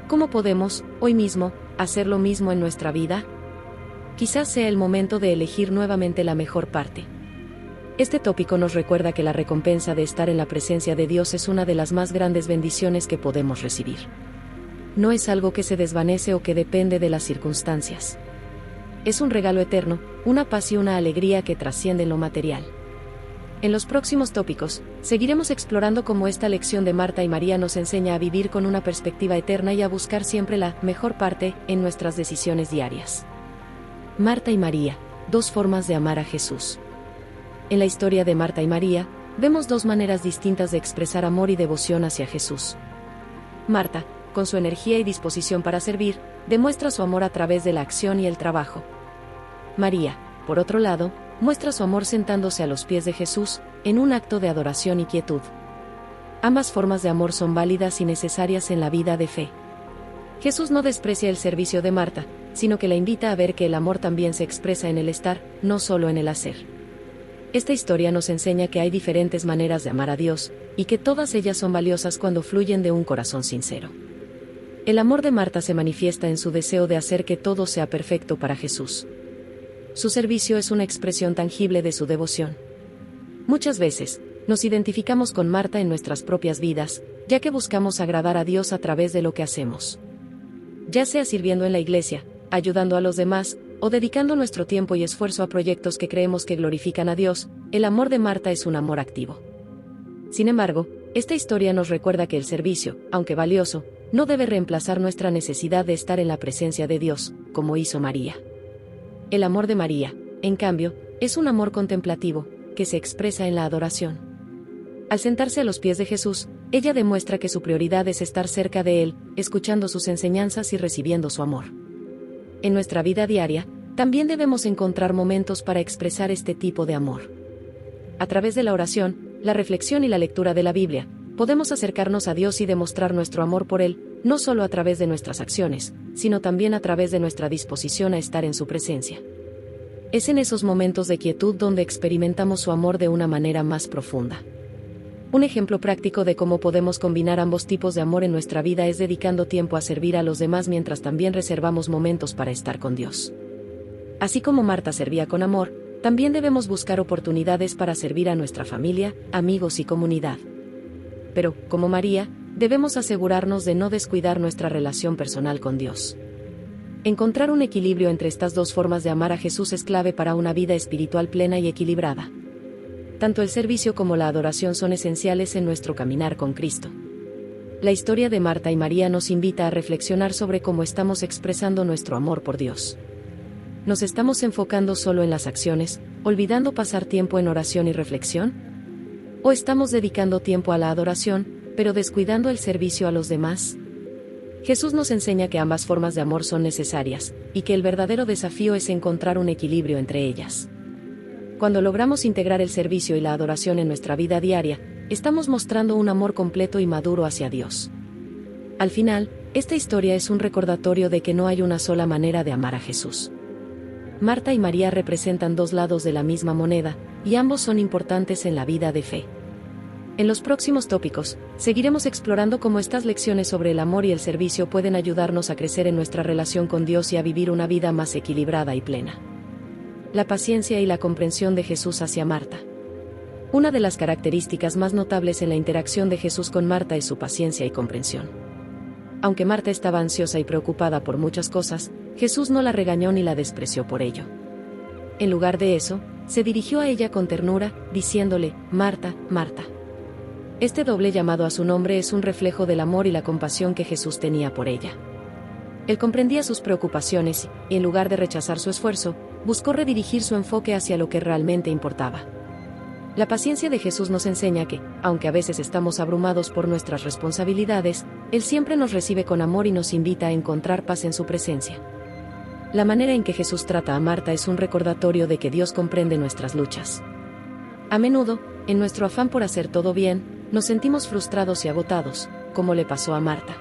¿Cómo podemos, hoy mismo, hacer lo mismo en nuestra vida? Quizás sea el momento de elegir nuevamente la mejor parte. Este tópico nos recuerda que la recompensa de estar en la presencia de Dios es una de las más grandes bendiciones que podemos recibir. No es algo que se desvanece o que depende de las circunstancias. Es un regalo eterno, una paz y una alegría que trascienden lo material. En los próximos tópicos, seguiremos explorando cómo esta lección de Marta y María nos enseña a vivir con una perspectiva eterna y a buscar siempre la mejor parte en nuestras decisiones diarias. Marta y María, dos formas de amar a Jesús. En la historia de Marta y María, vemos dos maneras distintas de expresar amor y devoción hacia Jesús. Marta, con su energía y disposición para servir, demuestra su amor a través de la acción y el trabajo. María, por otro lado, muestra su amor sentándose a los pies de Jesús, en un acto de adoración y quietud. Ambas formas de amor son válidas y necesarias en la vida de fe. Jesús no desprecia el servicio de Marta, sino que la invita a ver que el amor también se expresa en el estar, no solo en el hacer. Esta historia nos enseña que hay diferentes maneras de amar a Dios, y que todas ellas son valiosas cuando fluyen de un corazón sincero. El amor de Marta se manifiesta en su deseo de hacer que todo sea perfecto para Jesús. Su servicio es una expresión tangible de su devoción. Muchas veces, nos identificamos con Marta en nuestras propias vidas, ya que buscamos agradar a Dios a través de lo que hacemos. Ya sea sirviendo en la iglesia, ayudando a los demás, o dedicando nuestro tiempo y esfuerzo a proyectos que creemos que glorifican a Dios, el amor de Marta es un amor activo. Sin embargo, esta historia nos recuerda que el servicio, aunque valioso, no debe reemplazar nuestra necesidad de estar en la presencia de Dios, como hizo María. El amor de María, en cambio, es un amor contemplativo, que se expresa en la adoración. Al sentarse a los pies de Jesús, ella demuestra que su prioridad es estar cerca de Él, escuchando sus enseñanzas y recibiendo su amor. En nuestra vida diaria, también debemos encontrar momentos para expresar este tipo de amor. A través de la oración, la reflexión y la lectura de la Biblia, podemos acercarnos a Dios y demostrar nuestro amor por Él, no solo a través de nuestras acciones, sino también a través de nuestra disposición a estar en su presencia. Es en esos momentos de quietud donde experimentamos su amor de una manera más profunda. Un ejemplo práctico de cómo podemos combinar ambos tipos de amor en nuestra vida es dedicando tiempo a servir a los demás mientras también reservamos momentos para estar con Dios. Así como Marta servía con amor, también debemos buscar oportunidades para servir a nuestra familia, amigos y comunidad. Pero, como María, debemos asegurarnos de no descuidar nuestra relación personal con Dios. Encontrar un equilibrio entre estas dos formas de amar a Jesús es clave para una vida espiritual plena y equilibrada. Tanto el servicio como la adoración son esenciales en nuestro caminar con Cristo. La historia de Marta y María nos invita a reflexionar sobre cómo estamos expresando nuestro amor por Dios. ¿nos estamos enfocando solo en las acciones, olvidando pasar tiempo en oración y reflexión? ¿O estamos dedicando tiempo a la adoración, pero descuidando el servicio a los demás? Jesús nos enseña que ambas formas de amor son necesarias, y que el verdadero desafío es encontrar un equilibrio entre ellas. Cuando logramos integrar el servicio y la adoración en nuestra vida diaria, estamos mostrando un amor completo y maduro hacia Dios. Al final, esta historia es un recordatorio de que no hay una sola manera de amar a Jesús. Marta y María representan dos lados de la misma moneda, y ambos son importantes en la vida de fe. En los próximos tópicos, seguiremos explorando cómo estas lecciones sobre el amor y el servicio pueden ayudarnos a crecer en nuestra relación con Dios y a vivir una vida más equilibrada y plena. La paciencia y la comprensión de Jesús hacia Marta. Una de las características más notables en la interacción de Jesús con Marta es su paciencia y comprensión. Aunque Marta estaba ansiosa y preocupada por muchas cosas, Jesús no la regañó ni la despreció por ello. En lugar de eso, se dirigió a ella con ternura, diciéndole: Marta, Marta. Este doble llamado a su nombre es un reflejo del amor y la compasión que Jesús tenía por ella. Él comprendía sus preocupaciones y, en lugar de rechazar su esfuerzo, buscó redirigir su enfoque hacia lo que realmente importaba. La paciencia de Jesús nos enseña que, aunque a veces estamos abrumados por nuestras responsabilidades, Él siempre nos recibe con amor y nos invita a encontrar paz en su presencia. La manera en que Jesús trata a Marta es un recordatorio de que Dios comprende nuestras luchas. A menudo, en nuestro afán por hacer todo bien, nos sentimos frustrados y agotados, como le pasó a Marta.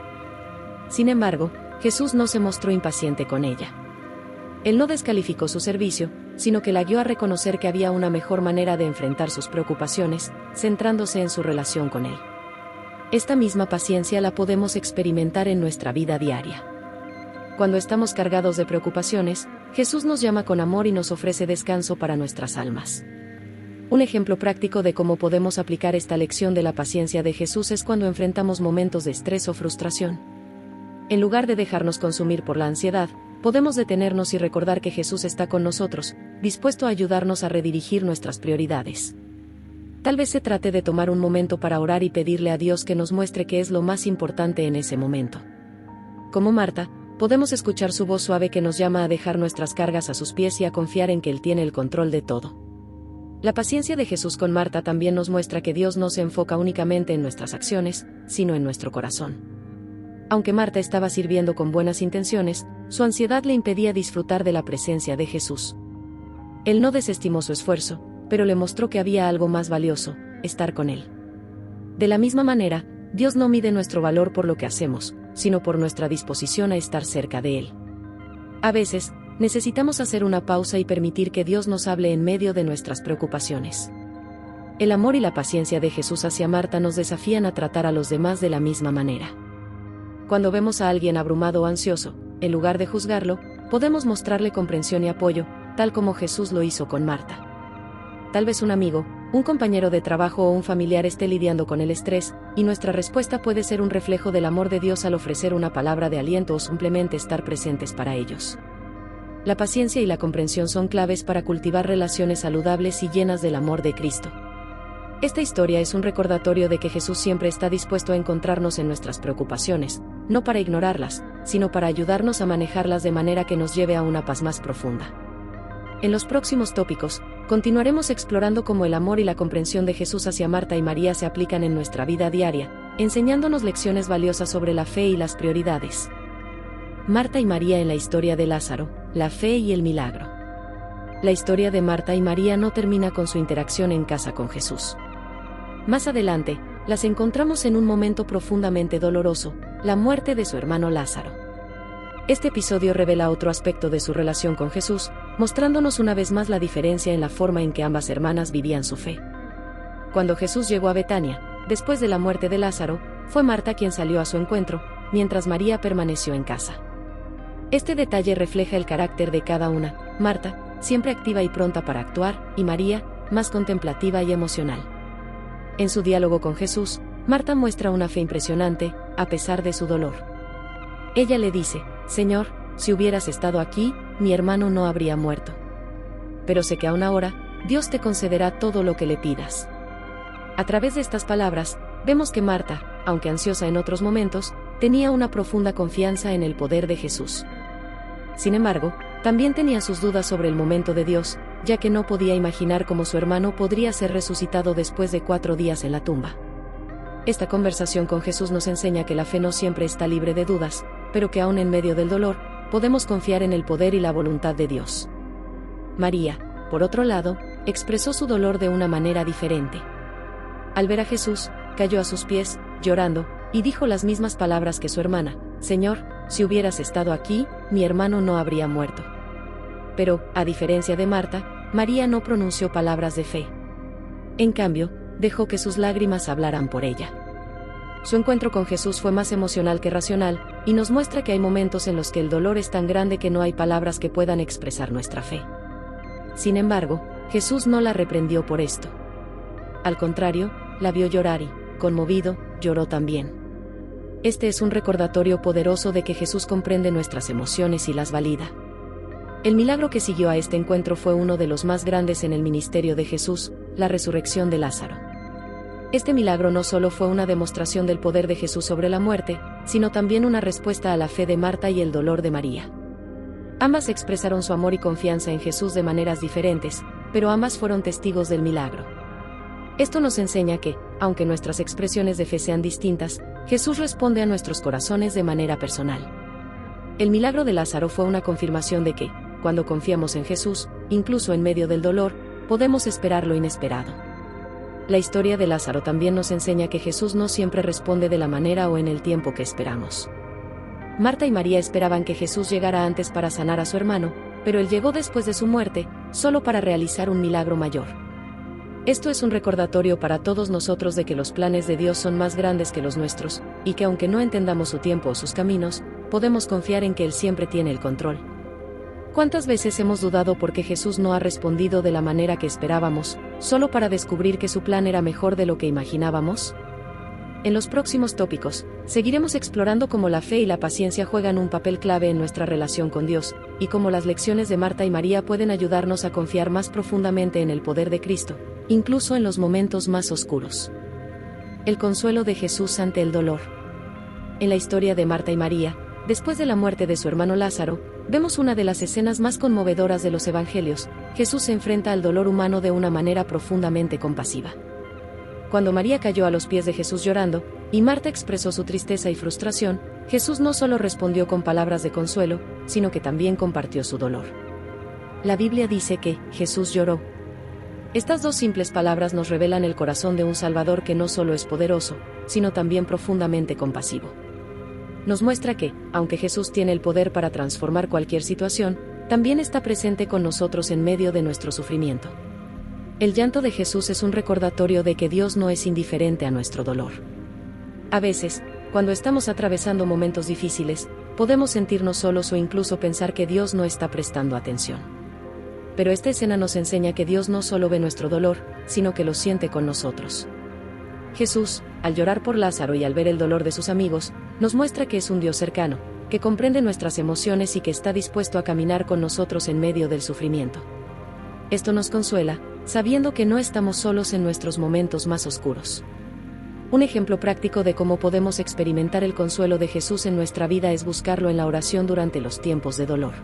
Sin embargo, Jesús no se mostró impaciente con ella. Él no descalificó su servicio, sino que la guió a reconocer que había una mejor manera de enfrentar sus preocupaciones, centrándose en su relación con Él. Esta misma paciencia la podemos experimentar en nuestra vida diaria. Cuando estamos cargados de preocupaciones, Jesús nos llama con amor y nos ofrece descanso para nuestras almas. Un ejemplo práctico de cómo podemos aplicar esta lección de la paciencia de Jesús es cuando enfrentamos momentos de estrés o frustración. En lugar de dejarnos consumir por la ansiedad, podemos detenernos y recordar que Jesús está con nosotros, dispuesto a ayudarnos a redirigir nuestras prioridades. Tal vez se trate de tomar un momento para orar y pedirle a Dios que nos muestre qué es lo más importante en ese momento. Como Marta, podemos escuchar su voz suave que nos llama a dejar nuestras cargas a sus pies y a confiar en que Él tiene el control de todo. La paciencia de Jesús con Marta también nos muestra que Dios no se enfoca únicamente en nuestras acciones, sino en nuestro corazón. Aunque Marta estaba sirviendo con buenas intenciones, su ansiedad le impedía disfrutar de la presencia de Jesús. Él no desestimó su esfuerzo, pero le mostró que había algo más valioso: estar con Él. De la misma manera, Dios no mide nuestro valor por lo que hacemos, sino por nuestra disposición a estar cerca de Él. A veces, necesitamos hacer una pausa y permitir que Dios nos hable en medio de nuestras preocupaciones. El amor y la paciencia de Jesús hacia Marta nos desafían a tratar a los demás de la misma manera. Cuando vemos a alguien abrumado o ansioso, en lugar de juzgarlo, podemos mostrarle comprensión y apoyo, tal como Jesús lo hizo con Marta. Tal vez un amigo, un compañero de trabajo o un familiar esté lidiando con el estrés, y nuestra respuesta puede ser un reflejo del amor de Dios al ofrecer una palabra de aliento o simplemente estar presentes para ellos. La paciencia y la comprensión son claves para cultivar relaciones saludables y llenas del amor de Cristo. Esta historia es un recordatorio de que Jesús siempre está dispuesto a encontrarnos en nuestras preocupaciones, no para ignorarlas, sino para ayudarnos a manejarlas de manera que nos lleve a una paz más profunda. En los próximos tópicos, continuaremos explorando cómo el amor y la comprensión de Jesús hacia Marta y María se aplican en nuestra vida diaria, enseñándonos lecciones valiosas sobre la fe y las prioridades. Marta y María en la historia de Lázaro, la fe y el milagro. La historia de Marta y María no termina con su interacción en casa con Jesús. Más adelante, las encontramos en un momento profundamente doloroso: la muerte de su hermano Lázaro. Este episodio revela otro aspecto de su relación con Jesús, mostrándonos una vez más la diferencia en la forma en que ambas hermanas vivían su fe. Cuando Jesús llegó a Betania, después de la muerte de Lázaro, fue Marta quien salió a su encuentro, mientras María permaneció en casa. Este detalle refleja el carácter de cada una: Marta, siempre activa y pronta para actuar, y María, más contemplativa y emocional. En su diálogo con Jesús, Marta muestra una fe impresionante, a pesar de su dolor. Ella le dice: Señor, si hubieras estado aquí, mi hermano no habría muerto. Pero sé que aún ahora, Dios te concederá todo lo que le pidas. A través de estas palabras, vemos que Marta, aunque ansiosa en otros momentos, tenía una profunda confianza en el poder de Jesús. Sin embargo, También tenía sus dudas sobre el momento de Dios, ya que no podía imaginar cómo su hermano podría ser resucitado después de 4 días en la tumba. Esta conversación con Jesús nos enseña que la fe no siempre está libre de dudas, pero que aún en medio del dolor, podemos confiar en el poder y la voluntad de Dios. María, por otro lado, expresó su dolor de una manera diferente. Al ver a Jesús, cayó a sus pies, llorando, y dijo las mismas palabras que su hermana: «Señor, si hubieras estado aquí, mi hermano no habría muerto». Pero, a diferencia de Marta, María no pronunció palabras de fe. En cambio, dejó que sus lágrimas hablaran por ella. Su encuentro con Jesús fue más emocional que racional, y nos muestra que hay momentos en los que el dolor es tan grande que no hay palabras que puedan expresar nuestra fe. Sin embargo, Jesús no la reprendió por esto. Al contrario, la vio llorar y, conmovido, lloró también. Este es un recordatorio poderoso de que Jesús comprende nuestras emociones y las valida. El milagro que siguió a este encuentro fue uno de los más grandes en el ministerio de Jesús, la resurrección de Lázaro. Este milagro no solo fue una demostración del poder de Jesús sobre la muerte, sino también una respuesta a la fe de Marta y el dolor de María. Ambas expresaron su amor y confianza en Jesús de maneras diferentes, pero ambas fueron testigos del milagro. Esto nos enseña que, aunque nuestras expresiones de fe sean distintas, Jesús responde a nuestros corazones de manera personal. El milagro de Lázaro fue una confirmación de que, cuando confiamos en Jesús, incluso en medio del dolor, podemos esperar lo inesperado. La historia de Lázaro también nos enseña que Jesús no siempre responde de la manera o en el tiempo que esperamos. Marta y María esperaban que Jesús llegara antes para sanar a su hermano, pero él llegó después de su muerte, solo para realizar un milagro mayor. Esto es un recordatorio para todos nosotros de que los planes de Dios son más grandes que los nuestros, y que aunque no entendamos su tiempo o sus caminos, podemos confiar en que Él siempre tiene el control. ¿Cuántas veces hemos dudado porque Jesús no ha respondido de la manera que esperábamos, solo para descubrir que su plan era mejor de lo que imaginábamos? En los próximos tópicos, seguiremos explorando cómo la fe y la paciencia juegan un papel clave en nuestra relación con Dios, y cómo las lecciones de Marta y María pueden ayudarnos a confiar más profundamente en el poder de Cristo, incluso en los momentos más oscuros. El consuelo de Jesús ante el dolor. En la historia de Marta y María, después de la muerte de su hermano Lázaro, vemos una de las escenas más conmovedoras de los Evangelios. Jesús se enfrenta al dolor humano de una manera profundamente compasiva. Cuando María cayó a los pies de Jesús llorando, y Marta expresó su tristeza y frustración, Jesús no solo respondió con palabras de consuelo, sino que también compartió su dolor. La Biblia dice que Jesús lloró. Estas dos simples palabras nos revelan el corazón de un Salvador que no solo es poderoso, sino también profundamente compasivo. Nos muestra que, aunque Jesús tiene el poder para transformar cualquier situación, también está presente con nosotros en medio de nuestro sufrimiento. El llanto de Jesús es un recordatorio de que Dios no es indiferente a nuestro dolor. A veces, cuando estamos atravesando momentos difíciles, podemos sentirnos solos o incluso pensar que Dios no está prestando atención. Pero esta escena nos enseña que Dios no solo ve nuestro dolor, sino que lo siente con nosotros. Jesús, al llorar por Lázaro y al ver el dolor de sus amigos, nos muestra que es un Dios cercano, que comprende nuestras emociones y que está dispuesto a caminar con nosotros en medio del sufrimiento. Esto nos consuela, sabiendo que no estamos solos en nuestros momentos más oscuros. Un ejemplo práctico de cómo podemos experimentar el consuelo de Jesús en nuestra vida es buscarlo en la oración durante los tiempos de dolor.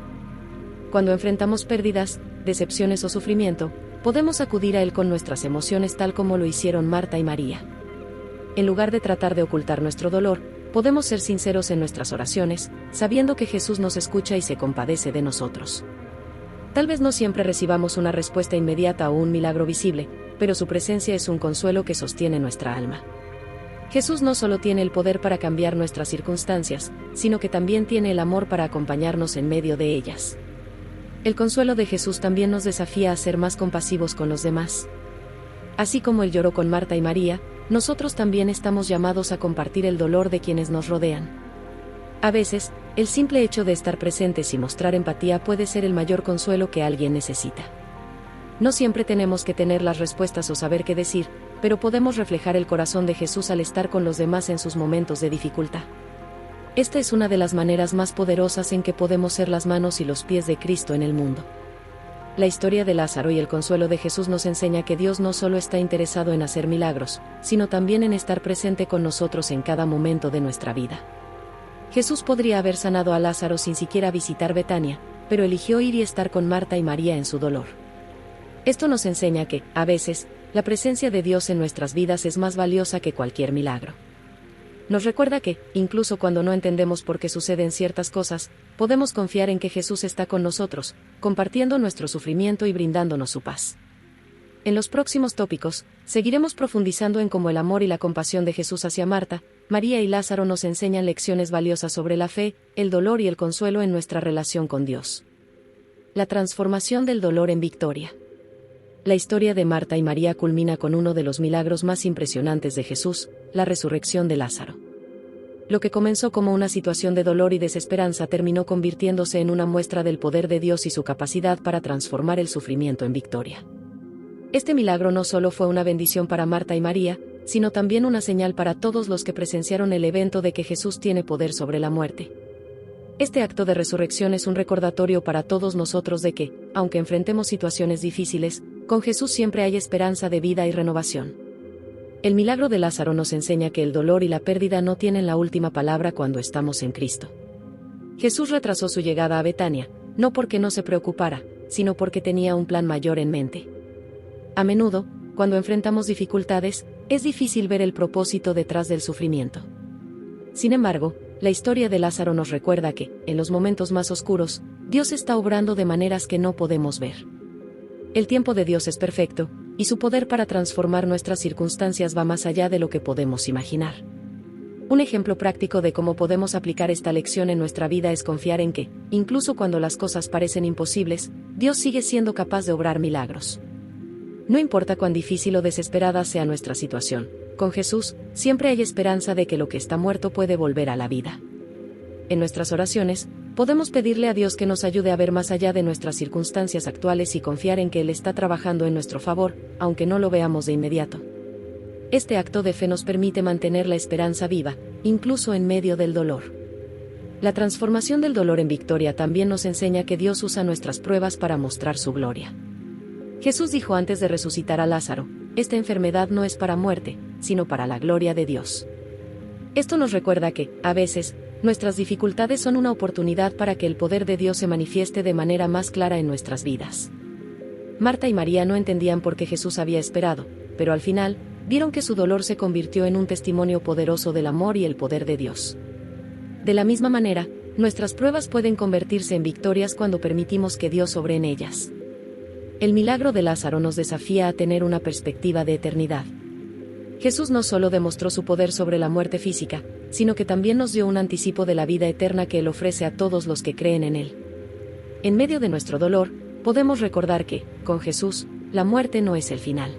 Cuando enfrentamos pérdidas, decepciones o sufrimiento, podemos acudir a Él con nuestras emociones tal como lo hicieron Marta y María. En lugar de tratar de ocultar nuestro dolor, podemos ser sinceros en nuestras oraciones, sabiendo que Jesús nos escucha y se compadece de nosotros. Tal vez no siempre recibamos una respuesta inmediata o un milagro visible, pero su presencia es un consuelo que sostiene nuestra alma. Jesús no solo tiene el poder para cambiar nuestras circunstancias, sino que también tiene el amor para acompañarnos en medio de ellas. El consuelo de Jesús también nos desafía a ser más compasivos con los demás. Así como Él lloró con Marta y María, nosotros también estamos llamados a compartir el dolor de quienes nos rodean. A veces, el simple hecho de estar presentes y mostrar empatía puede ser el mayor consuelo que alguien necesita. No siempre tenemos que tener las respuestas o saber qué decir, pero podemos reflejar el corazón de Jesús al estar con los demás en sus momentos de dificultad. Esta es una de las maneras más poderosas en que podemos ser las manos y los pies de Cristo en el mundo. La historia de Lázaro y el consuelo de Jesús nos enseña que Dios no solo está interesado en hacer milagros, sino también en estar presente con nosotros en cada momento de nuestra vida. Jesús podría haber sanado a Lázaro sin siquiera visitar Betania, pero eligió ir y estar con Marta y María en su dolor. Esto nos enseña que, a veces, la presencia de Dios en nuestras vidas es más valiosa que cualquier milagro. Nos recuerda que, incluso cuando no entendemos por qué suceden ciertas cosas, podemos confiar en que Jesús está con nosotros, compartiendo nuestro sufrimiento y brindándonos su paz. En los próximos tópicos, seguiremos profundizando en cómo el amor y la compasión de Jesús hacia Marta, María y Lázaro nos enseñan lecciones valiosas sobre la fe, el dolor y el consuelo en nuestra relación con Dios. La transformación del dolor en victoria. La historia de Marta y María culmina con uno de los milagros más impresionantes de Jesús, la resurrección de Lázaro. Lo que comenzó como una situación de dolor y desesperanza terminó convirtiéndose en una muestra del poder de Dios y su capacidad para transformar el sufrimiento en victoria. Este milagro no solo fue una bendición para Marta y María, sino también una señal para todos los que presenciaron el evento de que Jesús tiene poder sobre la muerte. Este acto de resurrección es un recordatorio para todos nosotros de que, aunque enfrentemos situaciones difíciles, con Jesús siempre hay esperanza de vida y renovación. El milagro de Lázaro nos enseña que el dolor y la pérdida no tienen la última palabra cuando estamos en Cristo. Jesús retrasó su llegada a Betania, no porque no se preocupara, sino porque tenía un plan mayor en mente. A menudo, cuando enfrentamos dificultades, es difícil ver el propósito detrás del sufrimiento. Sin embargo, la historia de Lázaro nos recuerda que, en los momentos más oscuros, Dios está obrando de maneras que no podemos ver. El tiempo de Dios es perfecto, y su poder para transformar nuestras circunstancias va más allá de lo que podemos imaginar. Un ejemplo práctico de cómo podemos aplicar esta lección en nuestra vida es confiar en que, incluso cuando las cosas parecen imposibles, Dios sigue siendo capaz de obrar milagros. No importa cuán difícil o desesperada sea nuestra situación, con Jesús, siempre hay esperanza de que lo que está muerto puede volver a la vida. En nuestras oraciones, podemos pedirle a Dios que nos ayude a ver más allá de nuestras circunstancias actuales y confiar en que Él está trabajando en nuestro favor, aunque no lo veamos de inmediato. Este acto de fe nos permite mantener la esperanza viva, incluso en medio del dolor. La transformación del dolor en victoria también nos enseña que Dios usa nuestras pruebas para mostrar su gloria. Jesús dijo antes de resucitar a Lázaro: esta enfermedad no es para muerte, sino para la gloria de Dios. Esto nos recuerda que, a veces, nuestras dificultades son una oportunidad para que el poder de Dios se manifieste de manera más clara en nuestras vidas. Marta y María no entendían por qué Jesús había esperado, pero al final, vieron que su dolor se convirtió en un testimonio poderoso del amor y el poder de Dios. De la misma manera, nuestras pruebas pueden convertirse en victorias cuando permitimos que Dios obre en ellas. El milagro de Lázaro nos desafía a tener una perspectiva de eternidad. Jesús no solo demostró su poder sobre la muerte física, sino que también nos dio un anticipo de la vida eterna que Él ofrece a todos los que creen en Él. En medio de nuestro dolor, podemos recordar que, con Jesús, la muerte no es el final.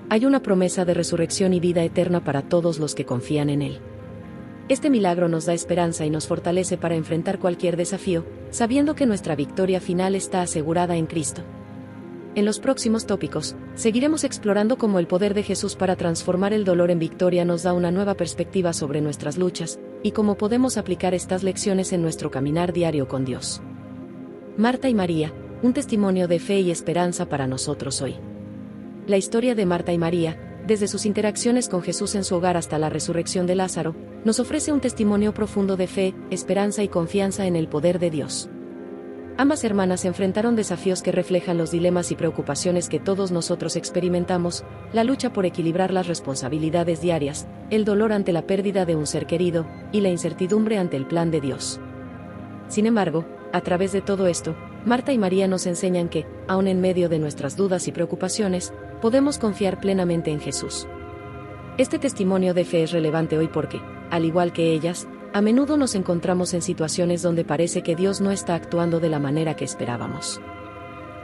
Hay una promesa de resurrección y vida eterna para todos los que confían en Él. Este milagro nos da esperanza y nos fortalece para enfrentar cualquier desafío, sabiendo que nuestra victoria final está asegurada en Cristo. En los próximos tópicos, seguiremos explorando cómo el poder de Jesús para transformar el dolor en victoria nos da una nueva perspectiva sobre nuestras luchas, y cómo podemos aplicar estas lecciones en nuestro caminar diario con Dios. Marta y María, un testimonio de fe y esperanza para nosotros hoy. La historia de Marta y María, desde sus interacciones con Jesús en su hogar hasta la resurrección de Lázaro, nos ofrece un testimonio profundo de fe, esperanza y confianza en el poder de Dios. Ambas hermanas enfrentaron desafíos que reflejan los dilemas y preocupaciones que todos nosotros experimentamos: la lucha por equilibrar las responsabilidades diarias, el dolor ante la pérdida de un ser querido, y la incertidumbre ante el plan de Dios. Sin embargo, a través de todo esto, Marta y María nos enseñan que, aun en medio de nuestras dudas y preocupaciones, podemos confiar plenamente en Jesús. Este testimonio de fe es relevante hoy porque, al igual que ellas, a menudo nos encontramos en situaciones donde parece que Dios no está actuando de la manera que esperábamos.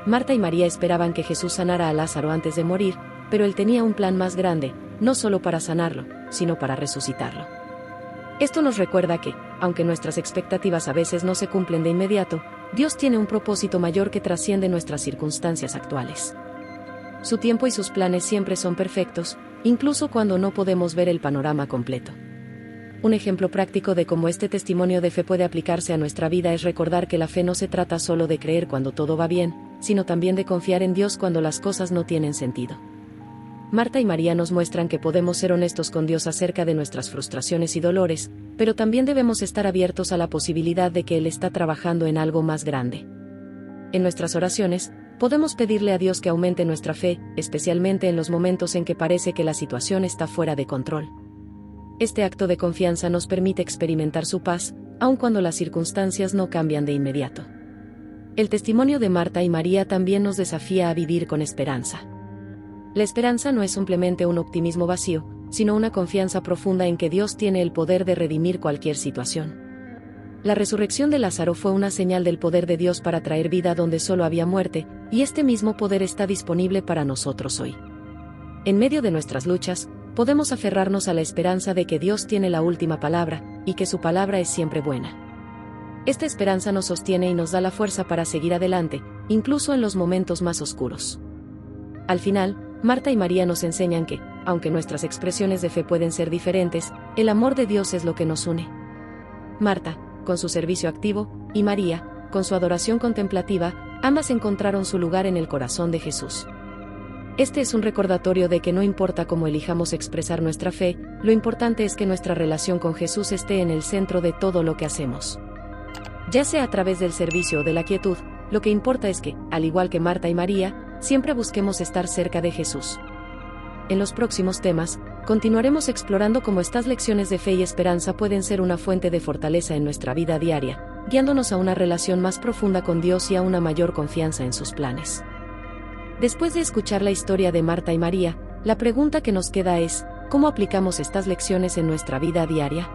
Marta y María esperaban que Jesús sanara a Lázaro antes de morir, pero Él tenía un plan más grande, no solo para sanarlo, sino para resucitarlo. Esto nos recuerda que, aunque nuestras expectativas a veces no se cumplen de inmediato, Dios tiene un propósito mayor que trasciende nuestras circunstancias actuales. Su tiempo y sus planes siempre son perfectos, incluso cuando no podemos ver el panorama completo. Un ejemplo práctico de cómo este testimonio de fe puede aplicarse a nuestra vida es recordar que la fe no se trata solo de creer cuando todo va bien, sino también de confiar en Dios cuando las cosas no tienen sentido. Marta y María nos muestran que podemos ser honestos con Dios acerca de nuestras frustraciones y dolores, pero también debemos estar abiertos a la posibilidad de que Él está trabajando en algo más grande. En nuestras oraciones, podemos pedirle a Dios que aumente nuestra fe, especialmente en los momentos en que parece que la situación está fuera de control. Este acto de confianza nos permite experimentar su paz, aun cuando las circunstancias no cambian de inmediato. El testimonio de Marta y María también nos desafía a vivir con esperanza. La esperanza no es simplemente un optimismo vacío, sino una confianza profunda en que Dios tiene el poder de redimir cualquier situación. La resurrección de Lázaro fue una señal del poder de Dios para traer vida donde solo había muerte, y este mismo poder está disponible para nosotros hoy. En medio de nuestras luchas, podemos aferrarnos a la esperanza de que Dios tiene la última palabra, y que su palabra es siempre buena. Esta esperanza nos sostiene y nos da la fuerza para seguir adelante, incluso en los momentos más oscuros. Al final, Marta y María nos enseñan que, aunque nuestras expresiones de fe pueden ser diferentes, el amor de Dios es lo que nos une. Marta, con su servicio activo, y María, con su adoración contemplativa, ambas encontraron su lugar en el corazón de Jesús. Este es un recordatorio de que no importa cómo elijamos expresar nuestra fe, lo importante es que nuestra relación con Jesús esté en el centro de todo lo que hacemos. Ya sea a través del servicio o de la quietud, lo que importa es que, al igual que Marta y María, siempre busquemos estar cerca de Jesús. En los próximos temas, continuaremos explorando cómo estas lecciones de fe y esperanza pueden ser una fuente de fortaleza en nuestra vida diaria, guiándonos a una relación más profunda con Dios y a una mayor confianza en sus planes. Después de escuchar la historia de Marta y María, la pregunta que nos queda es, ¿cómo aplicamos estas lecciones en nuestra vida diaria?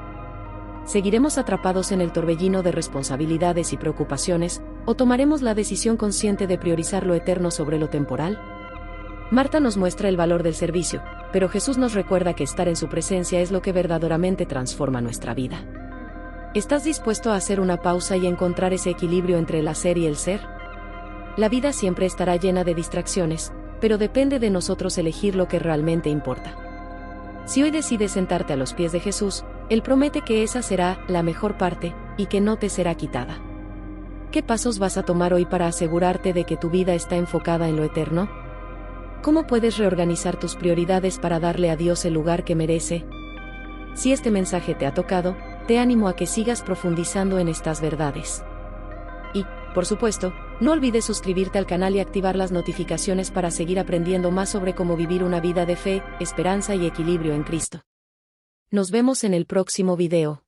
¿Seguiremos atrapados en el torbellino de responsabilidades y preocupaciones, o tomaremos la decisión consciente de priorizar lo eterno sobre lo temporal? Marta nos muestra el valor del servicio, pero Jesús nos recuerda que estar en su presencia es lo que verdaderamente transforma nuestra vida. ¿Estás dispuesto a hacer una pausa y encontrar ese equilibrio entre el hacer y el ser? La vida siempre estará llena de distracciones, pero depende de nosotros elegir lo que realmente importa. Si hoy decides sentarte a los pies de Jesús, Él promete que esa será la mejor parte, y que no te será quitada. ¿Qué pasos vas a tomar hoy para asegurarte de que tu vida está enfocada en lo eterno? ¿Cómo puedes reorganizar tus prioridades para darle a Dios el lugar que merece? Si este mensaje te ha tocado, te animo a que sigas profundizando en estas verdades. Y, por supuesto, no olvides suscribirte al canal y activar las notificaciones para seguir aprendiendo más sobre cómo vivir una vida de fe, esperanza y equilibrio en Cristo. Nos vemos en el próximo video.